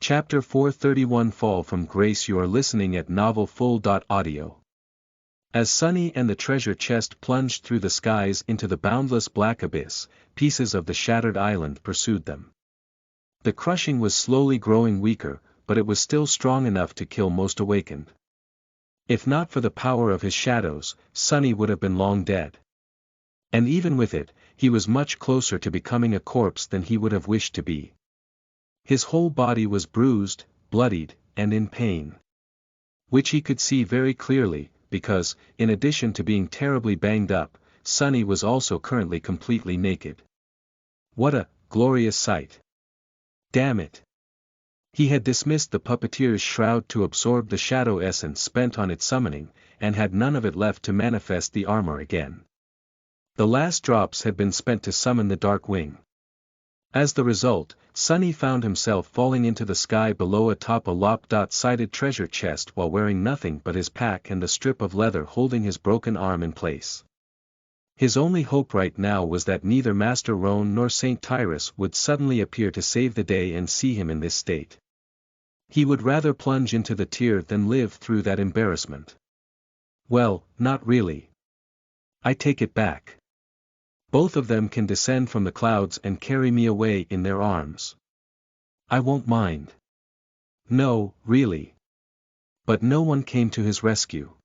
Chapter 431 Fall from Grace. You are listening at NovelFull.audio. As Sunny and the treasure chest plunged through the skies into the boundless black abyss, pieces of the shattered island pursued them. The crushing was slowly growing weaker, but it was still strong enough to kill most awakened. If not for the power of his shadows, Sunny would have been long dead. And even with it, he was much closer to becoming a corpse than he would have wished to be. His whole body was bruised, bloodied, and in pain. Which he could see very clearly, because, in addition to being terribly banged up, Sunny was also currently completely naked. What a glorious sight! Damn it! He had dismissed the puppeteer's shroud to absorb the shadow essence spent on its summoning, and had none of it left to manifest the armor again. The last drops had been spent to summon the Dark Wing. As the result, Sunny found himself falling into the sky below atop a lopsided treasure chest while wearing nothing but his pack and the strip of leather holding his broken arm in place. His only hope right now was that neither Master Roan nor Saint Tyrus would suddenly appear to save the day and see him in this state. He would rather plunge into the tear than live through that embarrassment. Well, not really. I take it back. Both of them can descend from the clouds and carry me away in their arms. I won't mind. No, really. But no one came to his rescue.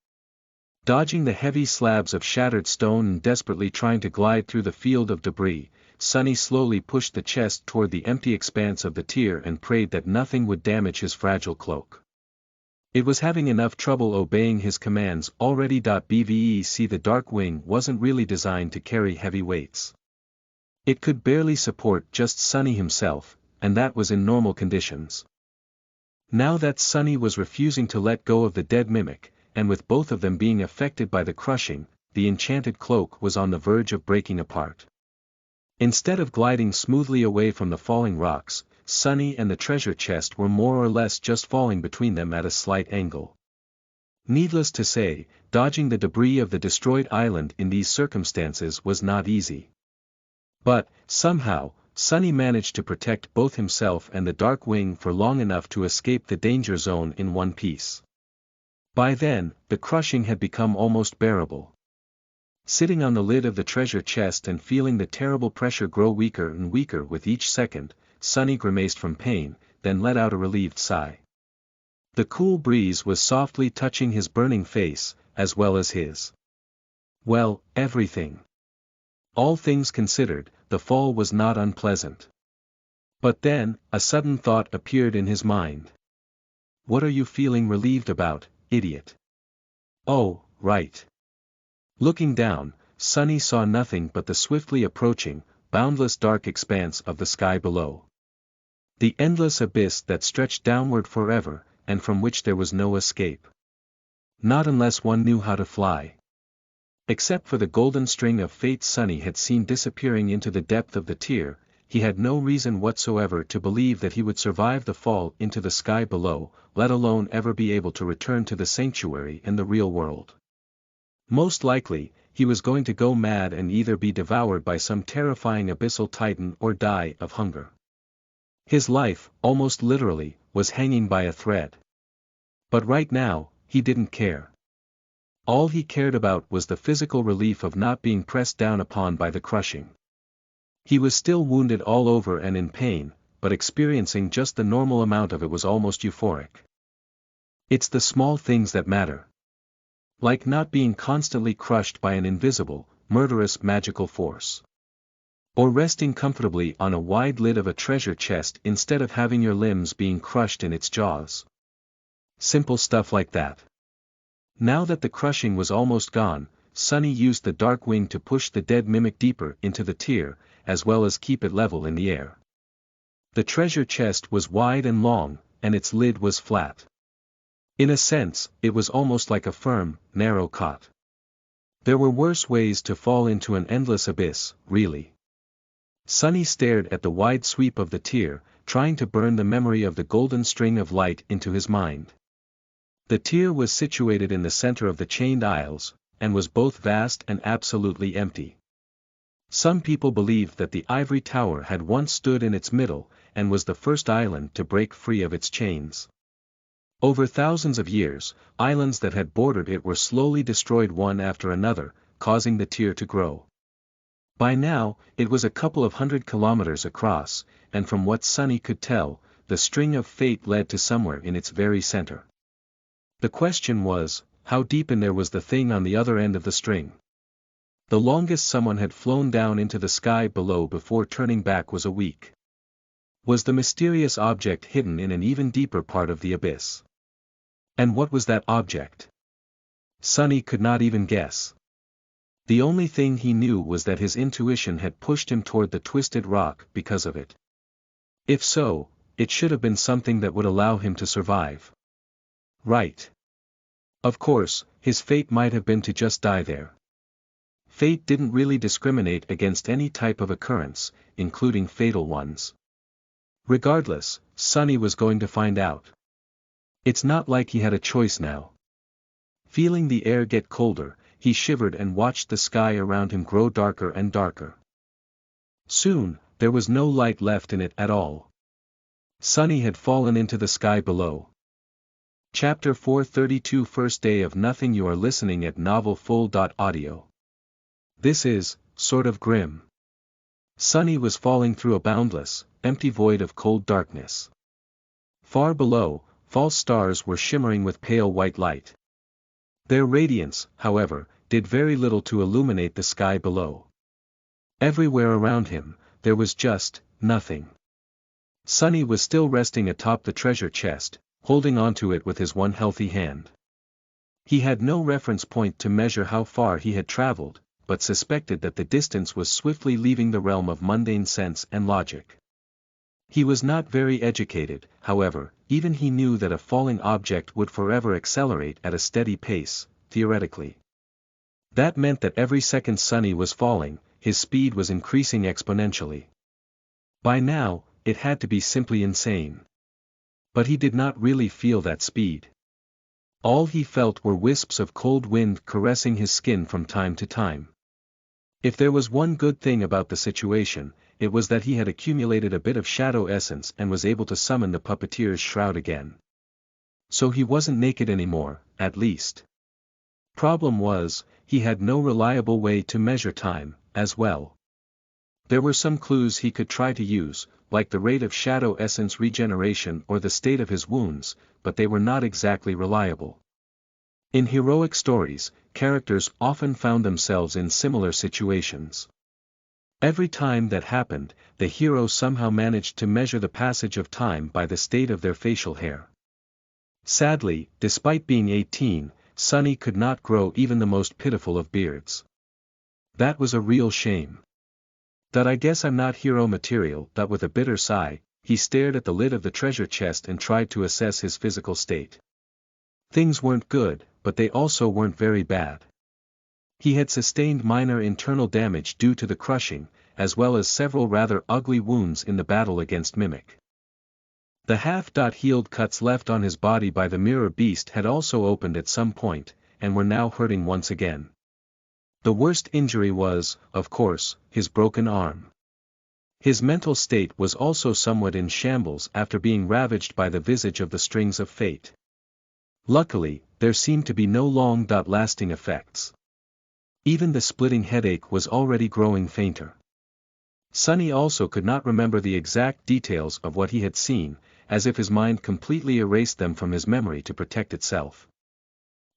Dodging the heavy slabs of shattered stone and desperately trying to glide through the field of debris, Sunny slowly pushed the chest toward the empty expanse of the tier and prayed that nothing would damage his fragile cloak. It was having enough trouble obeying his commands already. The Dark Wing wasn't really designed to carry heavy weights. It could barely support just Sunny himself, and that was in normal conditions. Now that Sunny was refusing to let go of the dead mimic, and with both of them being affected by the crushing, the enchanted cloak was on the verge of breaking apart. Instead of gliding smoothly away from the falling rocks, Sunny and the treasure chest were more or less just falling between them at a slight angle. Needless to say, dodging the debris of the destroyed island in these circumstances was not easy. But, somehow, Sunny managed to protect both himself and the Dark Wing for long enough to escape the danger zone in one piece. By then, the crushing had become almost bearable. Sitting on the lid of the treasure chest and feeling the terrible pressure grow weaker and weaker with each second, Sunny grimaced from pain, then let out a relieved sigh. The cool breeze was softly touching his burning face, as well as his. Well, everything. All things considered, the fall was not unpleasant. But then, a sudden thought appeared in his mind. What are you feeling relieved about, idiot? Oh, right. Looking down, Sunny saw nothing but the swiftly approaching, boundless dark expanse of the sky below. The endless abyss that stretched downward forever, and from which there was no escape. Not unless one knew how to fly. Except for the golden string of fate Sunny had seen disappearing into the depth of the tier, he had no reason whatsoever to believe that he would survive the fall into the sky below, let alone ever be able to return to the sanctuary in the real world. Most likely, he was going to go mad and either be devoured by some terrifying abyssal titan or die of hunger. His life, almost literally, was hanging by a thread. But right now, he didn't care. All he cared about was the physical relief of not being pressed down upon by the crushing. He was still wounded all over and in pain, but experiencing just the normal amount of it was almost euphoric. It's the small things that matter. Like not being constantly crushed by an invisible, murderous magical force. Or resting comfortably on a wide lid of a treasure chest instead of having your limbs being crushed in its jaws. Simple stuff like that. Now that the crushing was almost gone, Sunny used the Dark Wing to push the dead mimic deeper into the tier, as well as keep it level in the air. The treasure chest was wide and long, and its lid was flat. In a sense, it was almost like a firm, narrow cot. There were worse ways to fall into an endless abyss, really. Sunny stared at the wide sweep of the tier, trying to burn the memory of the golden string of light into his mind. The tier was situated in the center of the chained isles, and was both vast and absolutely empty. Some people believed that the ivory tower had once stood in its middle, and was the first island to break free of its chains. Over thousands of years, islands that had bordered it were slowly destroyed one after another, causing the tier to grow. By now, it was a couple of 100 kilometers across, and from what Sunny could tell, the string of fate led to somewhere in its very center. The question was, how deep in there was the thing on the other end of the string? The longest someone had flown down into the sky below before turning back was a week. Was the mysterious object hidden in an even deeper part of the abyss? And what was that object? Sunny could not even guess. The only thing he knew was that his intuition had pushed him toward the twisted rock because of it. If so, it should have been something that would allow him to survive. Right. Of course, his fate might have been to just die there. Fate didn't really discriminate against any type of occurrence, including fatal ones. Regardless, Sunny was going to find out. It's not like he had a choice now. Feeling the air get colder, he shivered and watched the sky around him grow darker and darker. Soon, there was no light left in it at all. Sunny had fallen into the sky below. Chapter 432 First Day of Nothing. You are listening at NovelFull.audio. This is, sort of grim. Sunny was falling through a boundless, empty void of cold darkness. Far below, false stars were shimmering with pale white light. Their radiance, however, did very little to illuminate the sky below. Everywhere around him, there was just nothing. Sunny was still resting atop the treasure chest, holding onto it with his one healthy hand. He had no reference point to measure how far he had traveled, but suspected that the distance was swiftly leaving the realm of mundane sense and logic. He was not very educated, however, even he knew that a falling object would forever accelerate at a steady pace, theoretically. That meant that every second Sunny was falling, his speed was increasing exponentially. By now, it had to be simply insane. But he did not really feel that speed. All he felt were wisps of cold wind caressing his skin from time to time. If there was one good thing about the situation, it was that he had accumulated a bit of shadow essence and was able to summon the puppeteer's shroud again. So he wasn't naked anymore, at least. Problem was, he had no reliable way to measure time, as well. There were some clues he could try to use, like the rate of shadow essence regeneration or the state of his wounds, but they were not exactly reliable. In heroic stories, characters often found themselves in similar situations. Every time that happened, the hero somehow managed to measure the passage of time by the state of their facial hair. Sadly, despite being 18, Sunny could not grow even the most pitiful of beards. That was a real shame. That I guess I'm not hero material. That with a bitter sigh, he stared at the lid of the treasure chest and tried to assess his physical state. Things weren't good, but they also weren't very bad. He had sustained minor internal damage due to the crushing, as well as several rather ugly wounds in the battle against Mimic. The half-healed cuts left on his body by the mirror beast had also opened at some point, and were now hurting once again. The worst injury was, of course, his broken arm. His mental state was also somewhat in shambles after being ravaged by the visage of the strings of fate. Luckily, there seemed to be no long-lasting effects. Even the splitting headache was already growing fainter. Sunny also could not remember the exact details of what he had seen, as if his mind completely erased them from his memory to protect itself.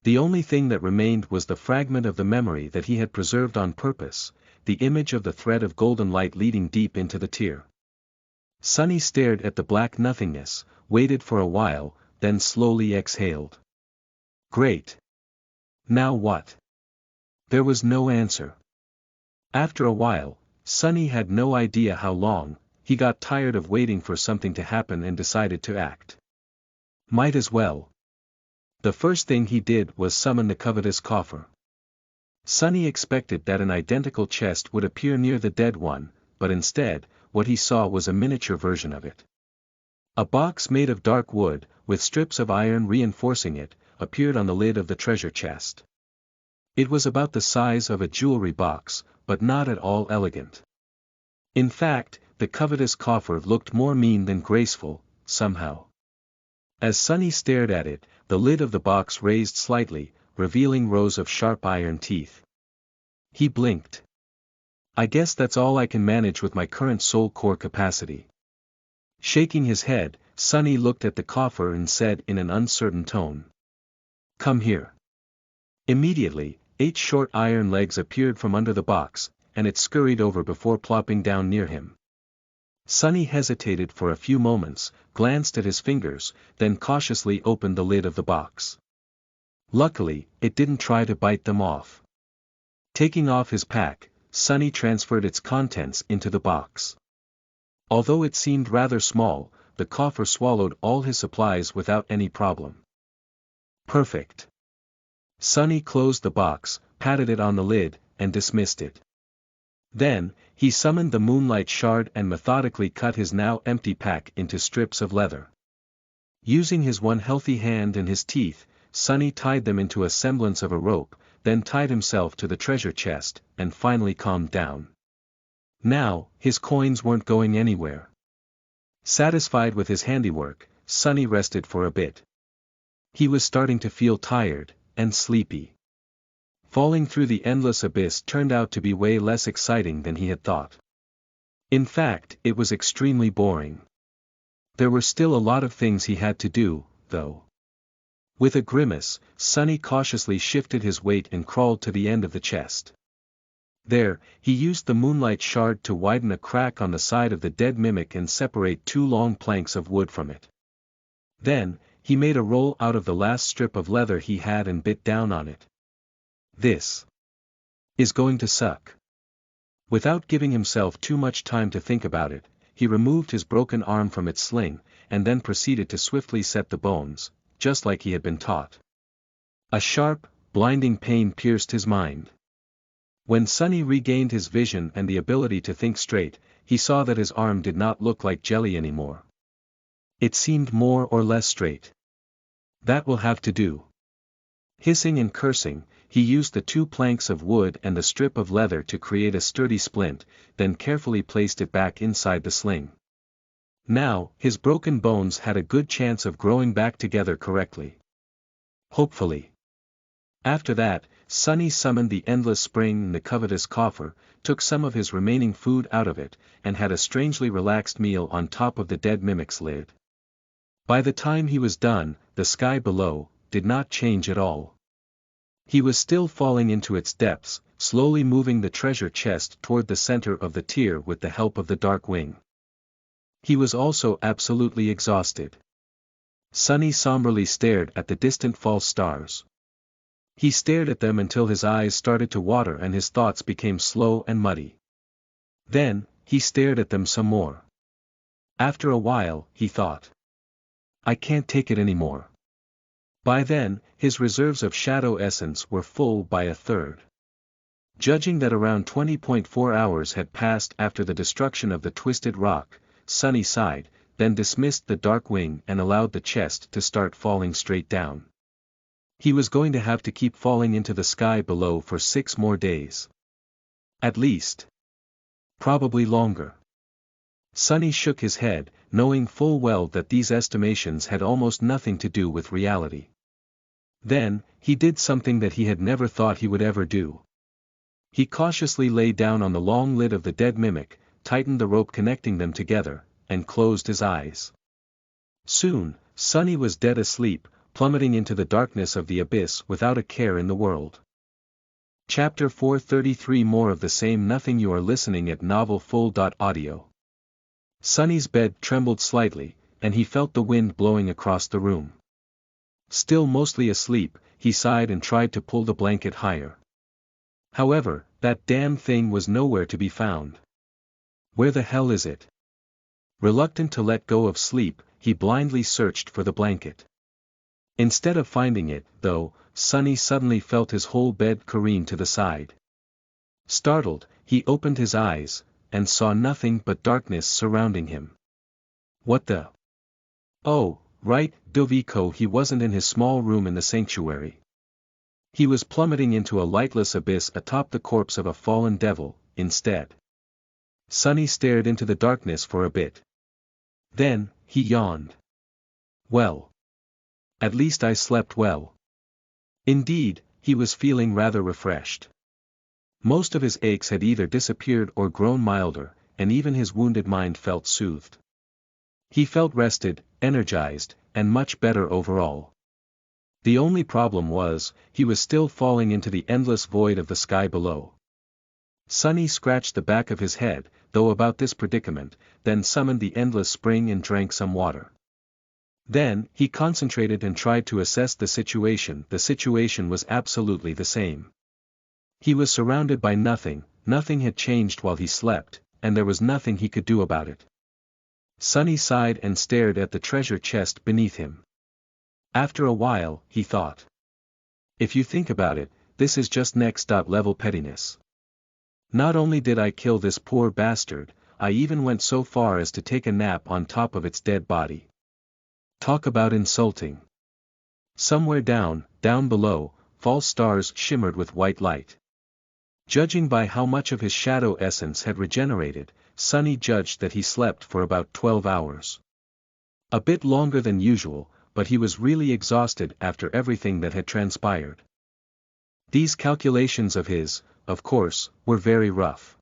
The only thing that remained was the fragment of the memory that he had preserved on purpose, the image of the thread of golden light leading deep into the tear. Sunny stared at the black nothingness, waited for a while, then slowly exhaled. Great. Now what? There was no answer. After a while, Sunny had no idea how long, he got tired of waiting for something to happen and decided to act. Might as well. The first thing he did was summon the covetous coffer. Sunny expected that an identical chest would appear near the dead one, but instead, what he saw was a miniature version of it. A box made of dark wood, with strips of iron reinforcing it, appeared on the lid of the treasure chest. It was about the size of a jewelry box, but not at all elegant. In fact, the covetous coffer looked more mean than graceful, somehow. As Sonny stared at it, the lid of the box raised slightly, revealing rows of sharp iron teeth. He blinked. I guess that's all I can manage with my current soul core capacity. Shaking his head, Sonny looked at the coffer and said in an uncertain tone. Come here. Immediately, 8 short iron legs appeared from under the box, and it scurried over before plopping down near him. Sonny hesitated for a few moments, glanced at his fingers, then cautiously opened the lid of the box. Luckily, it didn't try to bite them off. Taking off his pack, Sonny transferred its contents into the box. Although it seemed rather small, the coffer swallowed all his supplies without any problem. Perfect. Sonny closed the box, patted it on the lid, and dismissed it. Then, he summoned the moonlight shard and methodically cut his now empty pack into strips of leather. Using his one healthy hand and his teeth, Sonny tied them into a semblance of a rope, then tied himself to the treasure chest, and finally calmed down. Now, his coins weren't going anywhere. Satisfied with his handiwork, Sonny rested for a bit. He was starting to feel tired, and sleepy. Falling through the endless abyss turned out to be way less exciting than he had thought. In fact, it was extremely boring. There were still a lot of things he had to do, though. With a grimace, Sonny cautiously shifted his weight and crawled to the end of the chest. There, he used the moonlight shard to widen a crack on the side of the dead mimic and separate 2 long planks of wood from it. Then, he made a roll out of the last strip of leather he had and bit down on it. This is going to suck. Without giving himself too much time to think about it, he removed his broken arm from its sling, and then proceeded to swiftly set the bones, just like he had been taught. A sharp, blinding pain pierced his mind. When Sonny regained his vision and the ability to think straight, he saw that his arm did not look like jelly anymore. It seemed more or less straight. That will have to do. Hissing and cursing, he used the 2 planks of wood and the strip of leather to create a sturdy splint, then carefully placed it back inside the sling. Now, his broken bones had a good chance of growing back together correctly. Hopefully. After that, Sonny summoned the endless spring in the covetous coffer, took some of his remaining food out of it, and had a strangely relaxed meal on top of the dead mimic's lid. By the time he was done, the sky below did not change at all. He was still falling into its depths, slowly moving the treasure chest toward the center of the tier with the help of the dark wing. He was also absolutely exhausted. Sonny somberly stared at the distant false stars. He stared at them until his eyes started to water and his thoughts became slow and muddy. Then, he stared at them some more. After a while, he thought, I can't take it anymore. By then, his reserves of shadow essence were full by a third. Judging that around 20.4 hours had passed after the destruction of the twisted rock, Sonny sighed, then dismissed the dark wing and allowed the chest to start falling straight down. He was going to have to keep falling into the sky below for 6 more days. At least. Probably longer. Sonny shook his head, knowing full well that these estimations had almost nothing to do with reality. Then, he did something that he had never thought he would ever do. He cautiously lay down on the long lid of the dead mimic, tightened the rope connecting them together, and closed his eyes. Soon, Sonny was dead asleep, plummeting into the darkness of the abyss without a care in the world. Chapter 433 More of the same nothing. You are listening at novelfull.audio. Sonny's bed trembled slightly, and he felt the wind blowing across the room. Still mostly asleep, he sighed and tried to pull the blanket higher. However, that damn thing was nowhere to be found. Where the hell is it? Reluctant to let go of sleep, he blindly searched for the blanket. Instead of finding it, though, Sonny suddenly felt his whole bed careen to the side. Startled, he opened his eyes, and saw nothing but darkness surrounding him. What the? Oh, right, Doviko. He wasn't in his small room in the sanctuary. He was plummeting into a lightless abyss atop the corpse of a fallen devil, instead. Sunny stared into the darkness for a bit. Then, he yawned. Well. At least I slept well. Indeed, he was feeling rather refreshed. Most of his aches had either disappeared or grown milder, and even his wounded mind felt soothed. He felt rested, energized, and much better overall. The only problem was, he was still falling into the endless void of the sky below. Sunny scratched the back of his head, though about this predicament, then summoned the endless spring and drank some water. Then, he concentrated and tried to assess the situation. The situation was absolutely the same. He was surrounded by nothing, nothing had changed while he slept, and there was nothing he could do about it. Sunny sighed and stared at the treasure chest beneath him. After a while, he thought. If you think about it, this is just next-level pettiness. Not only did I kill this poor bastard, I even went so far as to take a nap on top of its dead body. Talk about insulting. Somewhere down below, false stars shimmered with white light. Judging by how much of his shadow essence had regenerated, Sunny judged that he slept for about 12 hours. A bit longer than usual, but he was really exhausted after everything that had transpired. These calculations of his, of course, were very rough.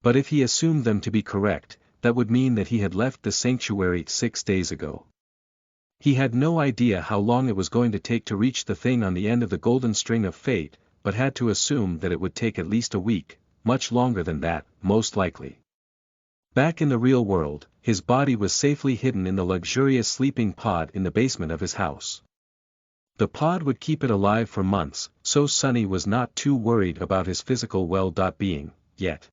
But if he assumed them to be correct, that would mean that he had left the sanctuary 6 days ago. He had no idea how long it was going to take to reach the thing on the end of the golden string of fate, but had to assume that it would take at least a week, much longer than that, most likely. Back in the real world, his body was safely hidden in the luxurious sleeping pod in the basement of his house. The pod would keep it alive for months, so Sunny was not too worried about his physical well-being, yet.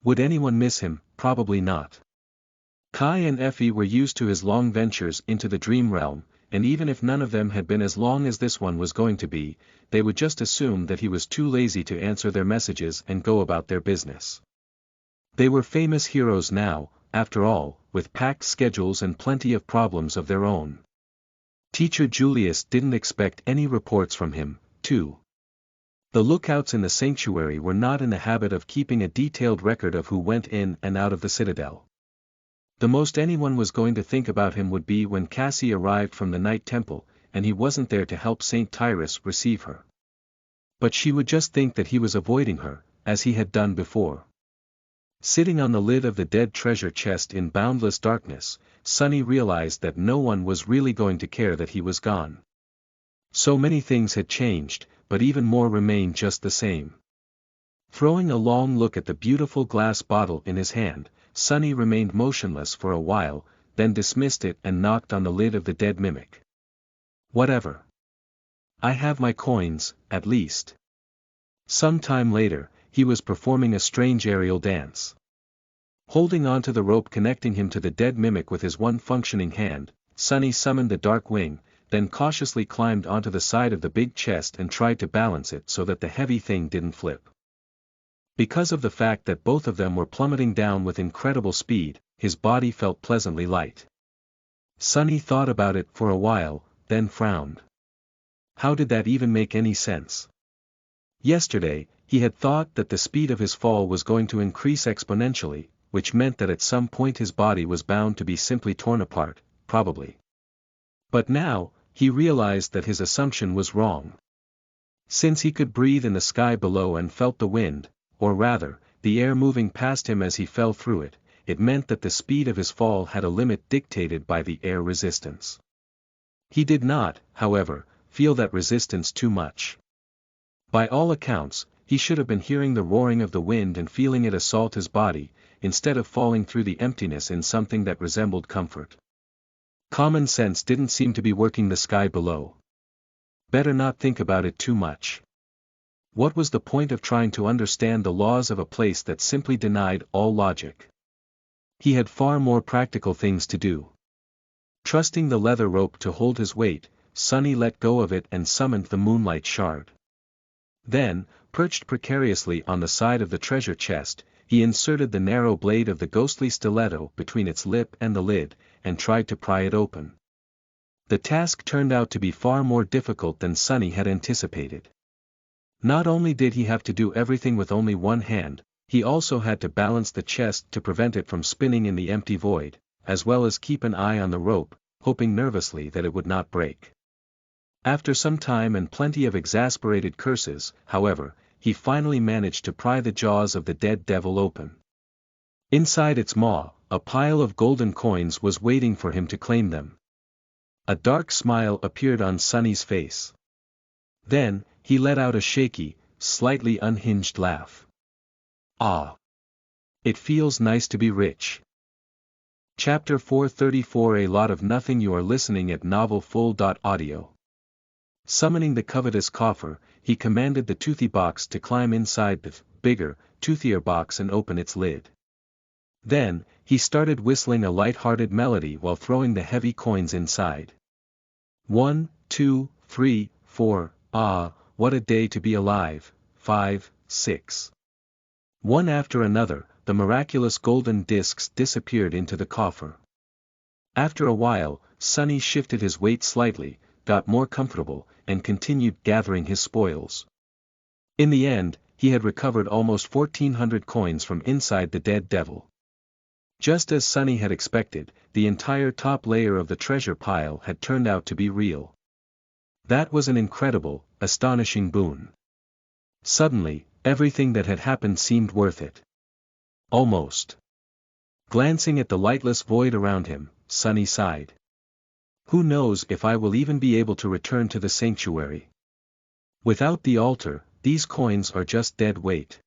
Would anyone miss him? Probably not. Kai and Effie were used to his long ventures into the dream realm, and even if none of them had been as long as this one was going to be, they would just assume that he was too lazy to answer their messages and go about their business. They were famous heroes now, after all, with packed schedules and plenty of problems of their own. Teacher Julius didn't expect any reports from him, too. The lookouts in the sanctuary were not in the habit of keeping a detailed record of who went in and out of the citadel. The most anyone was going to think about him would be when Cassie arrived from the Night Temple, and he wasn't there to help St. Tyrus receive her. But she would just think that he was avoiding her, as he had done before. Sitting on the lid of the dead treasure chest in boundless darkness, Sunny realized that no one was really going to care that he was gone. So many things had changed, but even more remained just the same. Throwing a long look at the beautiful glass bottle in his hand, Sunny remained motionless for a while, then dismissed it and knocked on the lid of the dead mimic. Whatever. I have my coins, at least. Some time later, he was performing a strange aerial dance. Holding onto the rope connecting him to the dead mimic with his one functioning hand, Sunny summoned the dark wing, then cautiously climbed onto the side of the big chest and tried to balance it so that the heavy thing didn't flip. Because of the fact that both of them were plummeting down with incredible speed, his body felt pleasantly light. Sunny thought about it for a while, then frowned. How did that even make any sense? Yesterday, he had thought that the speed of his fall was going to increase exponentially, which meant that at some point his body was bound to be simply torn apart, probably. But now, he realized that his assumption was wrong. Since he could breathe in the sky below and felt the wind, or rather, the air moving past him as he fell through it, it meant that the speed of his fall had a limit dictated by the air resistance. He did not, however, feel that resistance too much. By all accounts, he should have been hearing the roaring of the wind and feeling it assault his body, instead of falling through the emptiness in something that resembled comfort. Common sense didn't seem to be working the sky below. Better not think about it too much. What was the point of trying to understand the laws of a place that simply denied all logic? He had far more practical things to do. Trusting the leather rope to hold his weight, Sunny let go of it and summoned the moonlight shard. Then, perched precariously on the side of the treasure chest, he inserted the narrow blade of the ghostly stiletto between its lip and the lid, and tried to pry it open. The task turned out to be far more difficult than Sunny had anticipated. Not only did he have to do everything with only one hand, he also had to balance the chest to prevent it from spinning in the empty void, as well as keep an eye on the rope, hoping nervously that it would not break. After some time and plenty of exasperated curses, however, he finally managed to pry the jaws of the dead devil open. Inside its maw, a pile of golden coins was waiting for him to claim them. A dark smile appeared on Sonny's face. Then, he let out a shaky, slightly unhinged laugh. Ah! It feels nice to be rich. Chapter 434 A Lot of Nothing. You are listening at NovelFull.audio. Summoning the covetous coffer, he commanded the toothy box to climb inside the bigger, toothier box and open its lid. Then, he started whistling a light-hearted melody while throwing the heavy coins inside. 1, 2, 3, 4, ah, what a day to be alive, 5, 6. One after another, the miraculous golden discs disappeared into the coffer. After a while, Sonny shifted his weight slightly, got more comfortable, and continued gathering his spoils. In the end, he had recovered almost 1,400 coins from inside the dead devil. Just as Sonny had expected, the entire top layer of the treasure pile had turned out to be real. That was an incredible, astonishing boon. Suddenly, everything that had happened seemed worth it. Almost. Glancing at the lightless void around him, Sonny sighed. Who knows if I will even be able to return to the sanctuary? Without the altar, these coins are just dead weight.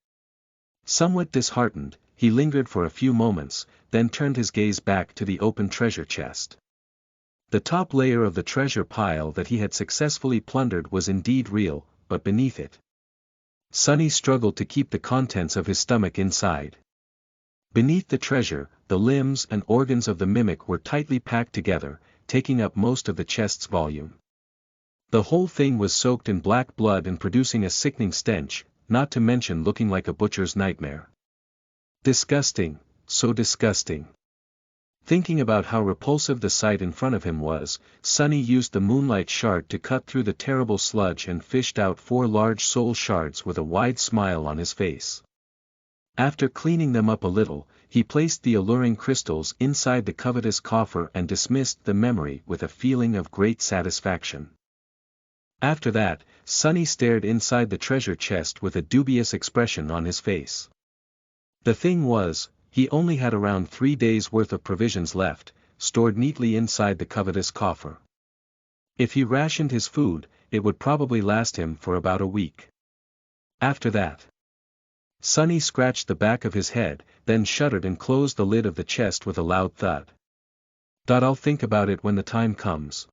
Somewhat disheartened, he lingered for a few moments, then turned his gaze back to the open treasure chest. The top layer of the treasure pile that he had successfully plundered was indeed real, but beneath it, Sonny struggled to keep the contents of his stomach inside. Beneath the treasure, the limbs and organs of the mimic were tightly packed together, taking up most of the chest's volume. The whole thing was soaked in black blood and producing a sickening stench, not to mention looking like a butcher's nightmare. Disgusting, so disgusting. Thinking about how repulsive the sight in front of him was, Sonny used the moonlight shard to cut through the terrible sludge and fished out 4 large soul shards with a wide smile on his face. After cleaning them up a little, he placed the alluring crystals inside the covetous coffer and dismissed the memory with a feeling of great satisfaction. After that, Sonny stared inside the treasure chest with a dubious expression on his face. The thing was, he only had around 3 days' worth of provisions left, stored neatly inside the covetous coffer. If he rationed his food, it would probably last him for about a week. After that, Sonny scratched the back of his head, then shuddered and closed the lid of the chest with a loud thud. I'll think about it when the time comes.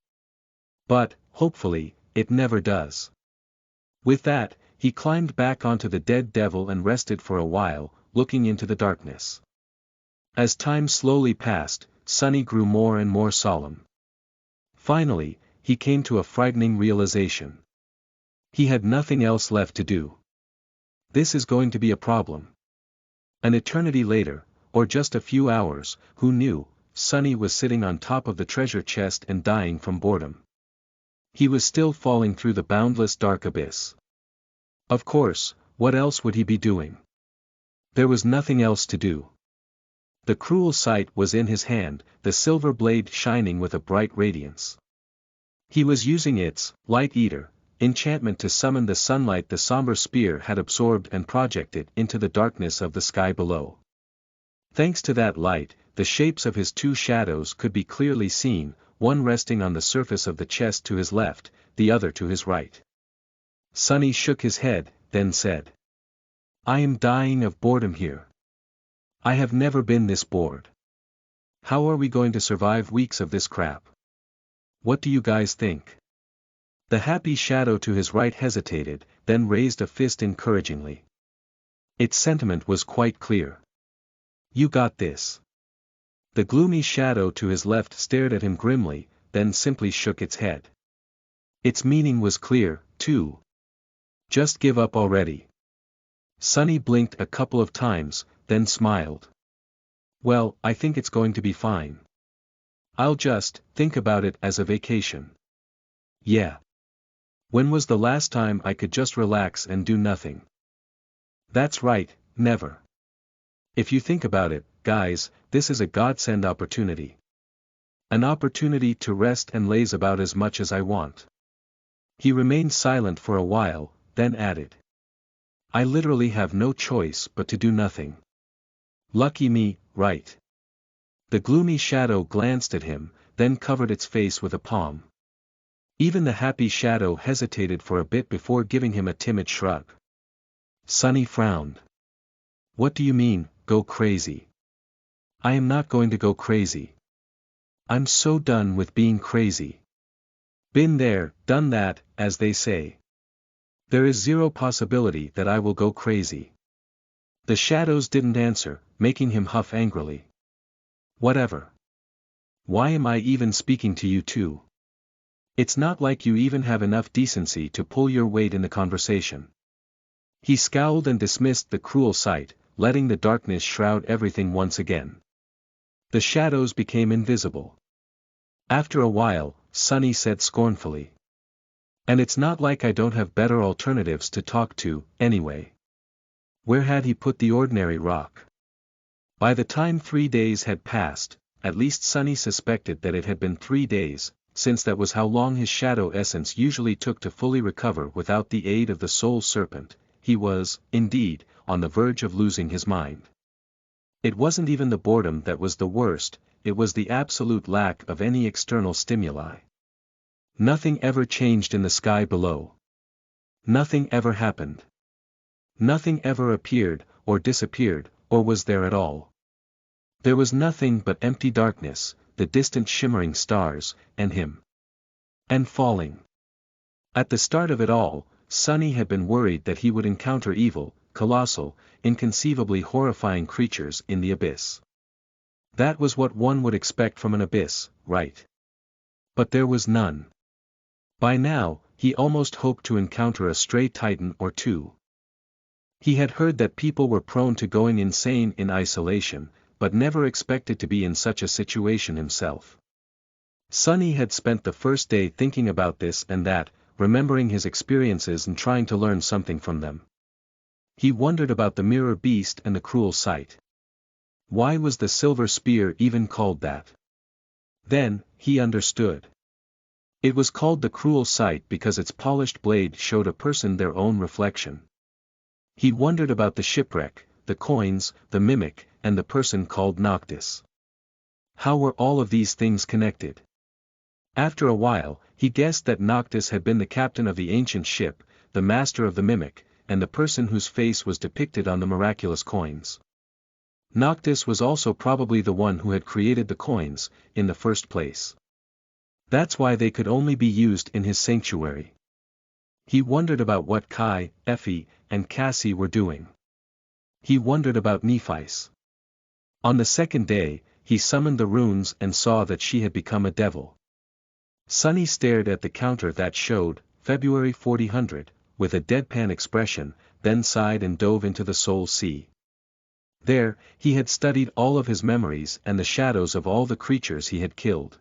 But, hopefully, it never does. With that, he climbed back onto the dead devil and rested for a while, looking into the darkness. As time slowly passed, Sonny grew more and more solemn. Finally, he came to a frightening realization. He had nothing else left to do. This is going to be a problem. An eternity later, or just a few hours, who knew, Sonny was sitting on top of the treasure chest and dying from boredom. He was still falling through the boundless dark abyss. Of course, what else would he be doing? There was nothing else to do. The cruel sight was in his hand, the silver blade shining with a bright radiance. He was using its light eater enchantment to summon the sunlight the somber spear had absorbed and project it into the darkness of the sky below. Thanks to that light, the shapes of his 2 shadows could be clearly seen, one resting on the surface of the chest to his left, the other to his right. Sonny shook his head, then said, I am dying of boredom here. I have never been this bored. How are we going to survive weeks of this crap? What do you guys think? The happy shadow to his right hesitated, then raised a fist encouragingly. Its sentiment was quite clear. You got this. The gloomy shadow to his left stared at him grimly, then simply shook its head. Its meaning was clear, too. Just give up already. Sonny blinked a couple of times, then smiled. Well, I think it's going to be fine. I'll just think about it as a vacation. Yeah. When was the last time I could just relax and do nothing? That's right, never. If you think about it, guys, this is a godsend opportunity. An opportunity to rest and laze about as much as I want. He remained silent for a while, then added. I literally have no choice but to do nothing. Lucky me, right? The gloomy shadow glanced at him, then covered its face with a palm. Even the happy shadow hesitated for a bit before giving him a timid shrug. Sunny frowned. What do you mean, go crazy? I am not going to go crazy. I'm so done with being crazy. Been there, done that, as they say. There is zero possibility that I will go crazy. The shadows didn't answer, making him huff angrily. Whatever. Why am I even speaking to you two? It's not like you even have enough decency to pull your weight in the conversation. He scowled and dismissed the cruel sight, letting the darkness shroud everything once again. The shadows became invisible. After a while, Sunny said scornfully. And it's not like I don't have better alternatives to talk to, anyway. Where had he put the ordinary rock? By the time 3 days had passed, at least Sunny suspected that it had been 3 days, since that was how long his shadow essence usually took to fully recover without the aid of the soul serpent. He was, indeed, on the verge of losing his mind. It wasn't even the boredom that was the worst, it was the absolute lack of any external stimuli. Nothing ever changed in the sky below. Nothing ever happened. Nothing ever appeared, or disappeared, or was there at all. There was nothing but empty darkness, the distant shimmering stars, and him. And falling. At the start of it all, Sunny had been worried that he would encounter evil, colossal, inconceivably horrifying creatures in the abyss. That was what one would expect from an abyss, right? But there was none. By now, he almost hoped to encounter a stray titan or two. He had heard that people were prone to going insane in isolation, but never expected to be in such a situation himself. Sunny had spent the first day thinking about this and that, remembering his experiences and trying to learn something from them. He wondered about the mirror beast and the cruel sight. Why was the silver spear even called that? Then, he understood. It was called the cruel sight because its polished blade showed a person their own reflection. He wondered about the shipwreck, the coins, the mimic, and the person called Noctis. How were all of these things connected? After a while, he guessed that Noctis had been the captain of the ancient ship, the master of the mimic, and the person whose face was depicted on the miraculous coins. Noctis was also probably the one who had created the coins, in the first place. That's why they could only be used in his sanctuary. He wondered about what Kai, Effie, and Cassie were doing. He wondered about Nephis. On the second day, he summoned the runes and saw that she had become a devil. Sunny stared at the counter that showed, February 4000, with a deadpan expression, then sighed and dove into the soul sea. There, he had studied all of his memories and the shadows of all the creatures he had killed.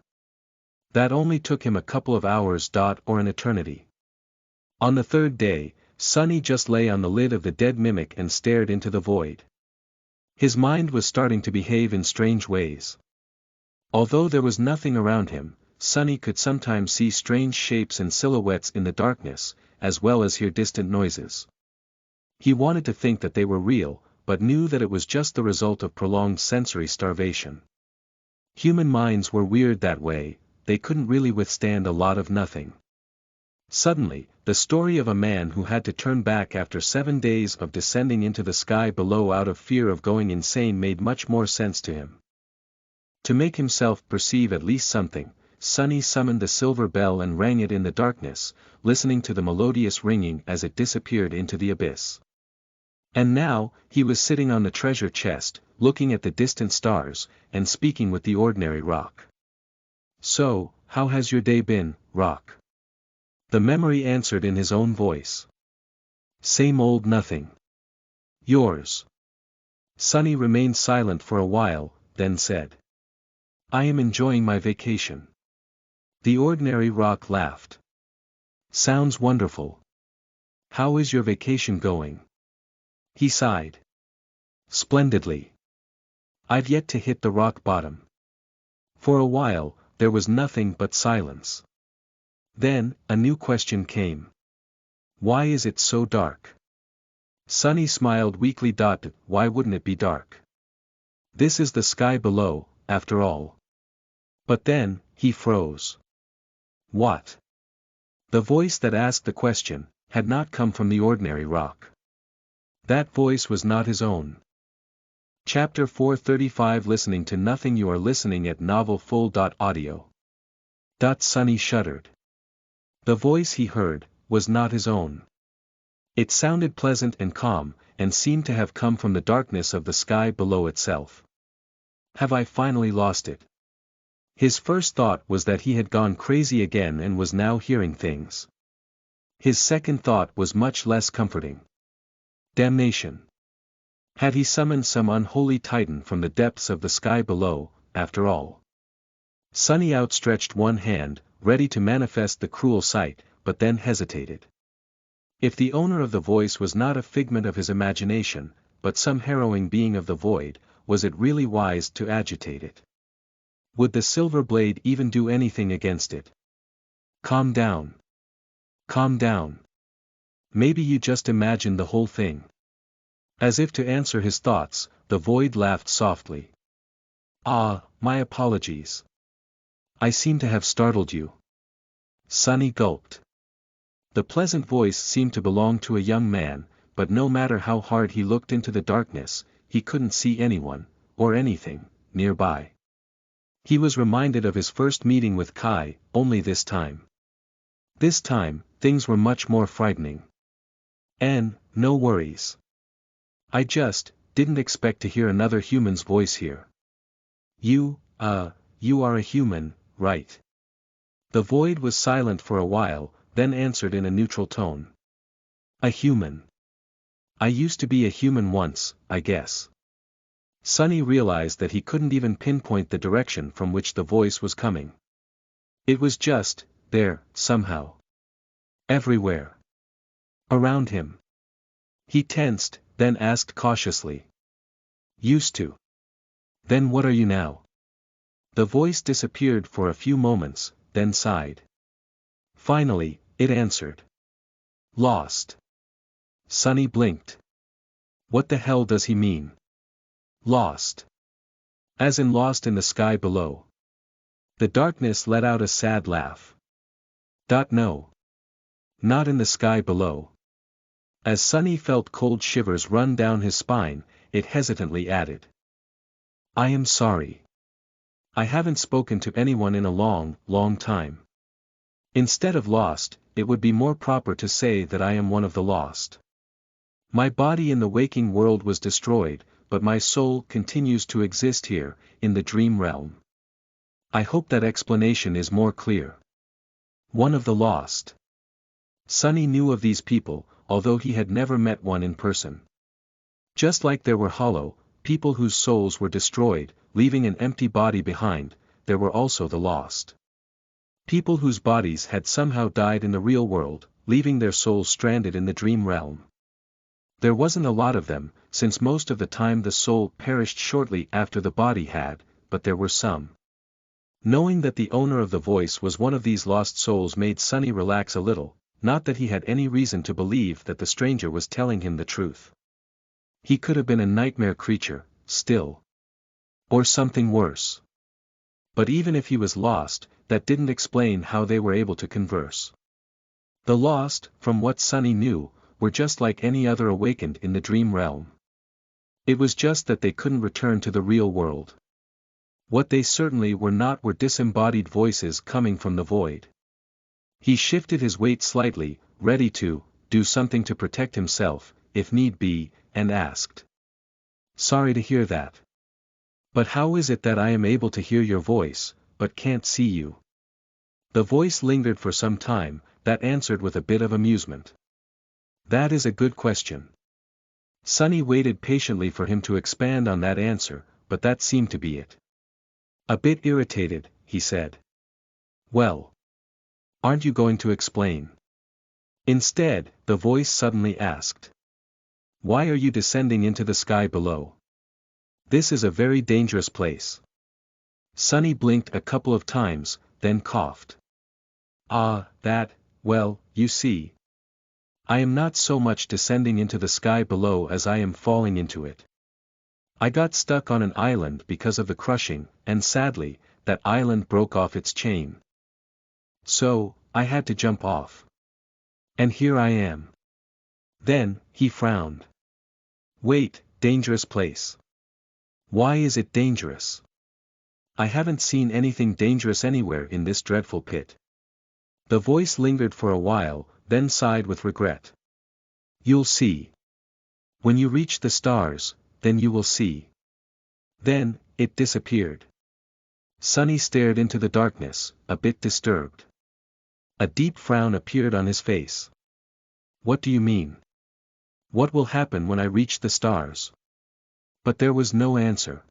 That only took him a couple of hours or an eternity. On the third day, Sunny just lay on the lid of the dead mimic and stared into the void. His mind was starting to behave in strange ways. Although there was nothing around him, Sunny could sometimes see strange shapes and silhouettes in the darkness, as well as hear distant noises. He wanted to think that they were real, but knew that it was just the result of prolonged sensory starvation. Human minds were weird that way, they couldn't really withstand a lot of nothing. Suddenly, the story of a man who had to turn back after 7 days of descending into the sky below out of fear of going insane made much more sense to him. To make himself perceive at least something, Sunny summoned the silver bell and rang it in the darkness, listening to the melodious ringing as it disappeared into the abyss. And now, he was sitting on the treasure chest, looking at the distant stars, and speaking with the ordinary rock. So, how has your day been, Rock? The memory answered in his own voice. Same old nothing. Yours. Sunny remained silent for a while, then said. I am enjoying my vacation. The ordinary rock laughed. Sounds wonderful. How is your vacation going? He sighed. Splendidly. I've yet to hit the rock bottom. For a while, there was nothing but silence. Then, a new question came. Why is it so dark? Sunny smiled weakly. Why wouldn't it be dark? This is the sky below, after all. But then, he froze. What? The voice that asked the question had not come from the ordinary rock. That voice was not his own. Chapter 435 Listening to Nothing. You are listening at novelfull.audio. Sunny shuddered. The voice he heard was not his own. It sounded pleasant and calm, and seemed to have come from the darkness of the sky below itself. Have I finally lost it? His first thought was that he had gone crazy again and was now hearing things. His second thought was much less comforting. Damnation! Had he summoned some unholy titan from the depths of the sky below, after all? Sunny outstretched one hand, ready to manifest the cruel sight, but then hesitated. If the owner of the voice was not a figment of his imagination, but some harrowing being of the void, was it really wise to agitate it? Would the silver blade even do anything against it? Calm down. Calm down. Maybe you just imagined the whole thing. As if to answer his thoughts, the void laughed softly. Ah, my apologies. I seem to have startled you. Sunny gulped. The pleasant voice seemed to belong to a young man, but no matter how hard he looked into the darkness, he couldn't see anyone, or anything, nearby. He was reminded of his first meeting with Kai, only this time. This time, things were much more frightening. No worries. I just didn't expect to hear another human's voice here. You are a human, right? The void was silent for a while, then answered in a neutral tone. A human. I used to be a human once, I guess. Sunny realized that he couldn't even pinpoint the direction from which the voice was coming. It was just there, somehow. Everywhere. Around him. He tensed, then asked cautiously. Used to. Then what are you now? The voice disappeared for a few moments, then sighed. Finally, it answered. Lost. Sunny blinked. What the hell does he mean? Lost. As in lost in the sky below. The darkness let out a sad laugh. No. Not in the sky below. As Sunny felt cold shivers run down his spine, it hesitantly added. I am sorry. I haven't spoken to anyone in a long, long time. Instead of lost, it would be more proper to say that I am one of the lost. My body in the waking world was destroyed, but my soul continues to exist here, in the dream realm. I hope that explanation is more clear. One of the lost. Sunny knew of these people, although he had never met one in person. Just like there were hollow, people whose souls were destroyed, leaving an empty body behind, there were also the lost. People whose bodies had somehow died in the real world, leaving their souls stranded in the dream realm. There wasn't a lot of them, since most of the time the soul perished shortly after the body had, but there were some. Knowing that the owner of the voice was one of these lost souls made Sunny relax a little, not that he had any reason to believe that the stranger was telling him the truth. He could have been a nightmare creature, still. Or something worse. But even if he was lost, that didn't explain how they were able to converse. The lost, from what Sunny knew, were just like any other awakened in the dream realm. It was just that they couldn't return to the real world. What they certainly were not were disembodied voices coming from the void. He shifted his weight slightly, ready to do something to protect himself, if need be, and asked. Sorry to hear that. But how is it that I am able to hear your voice, but can't see you? The voice lingered for some time, that answered with a bit of amusement. That is a good question. Sunny waited patiently for him to expand on that answer, but that seemed to be it. A bit irritated, he said. Well. Aren't you going to explain? Instead, the voice suddenly asked. Why are you descending into the sky below? This is a very dangerous place. Sunny blinked a couple of times, then coughed. Well, you see. I am not so much descending into the sky below as I am falling into it. I got stuck on an island because of the crushing, and sadly, that island broke off its chain. So, I had to jump off. And here I am. Then, he frowned. Wait, dangerous place. Why is it dangerous? I haven't seen anything dangerous anywhere in this dreadful pit. The voice lingered for a while, then sighed with regret. You'll see. When you reach the stars, then you will see. Then, it disappeared. Sunny stared into the darkness, a bit disturbed. A deep frown appeared on his face. What do you mean? What will happen when I reach the stars? But there was no answer.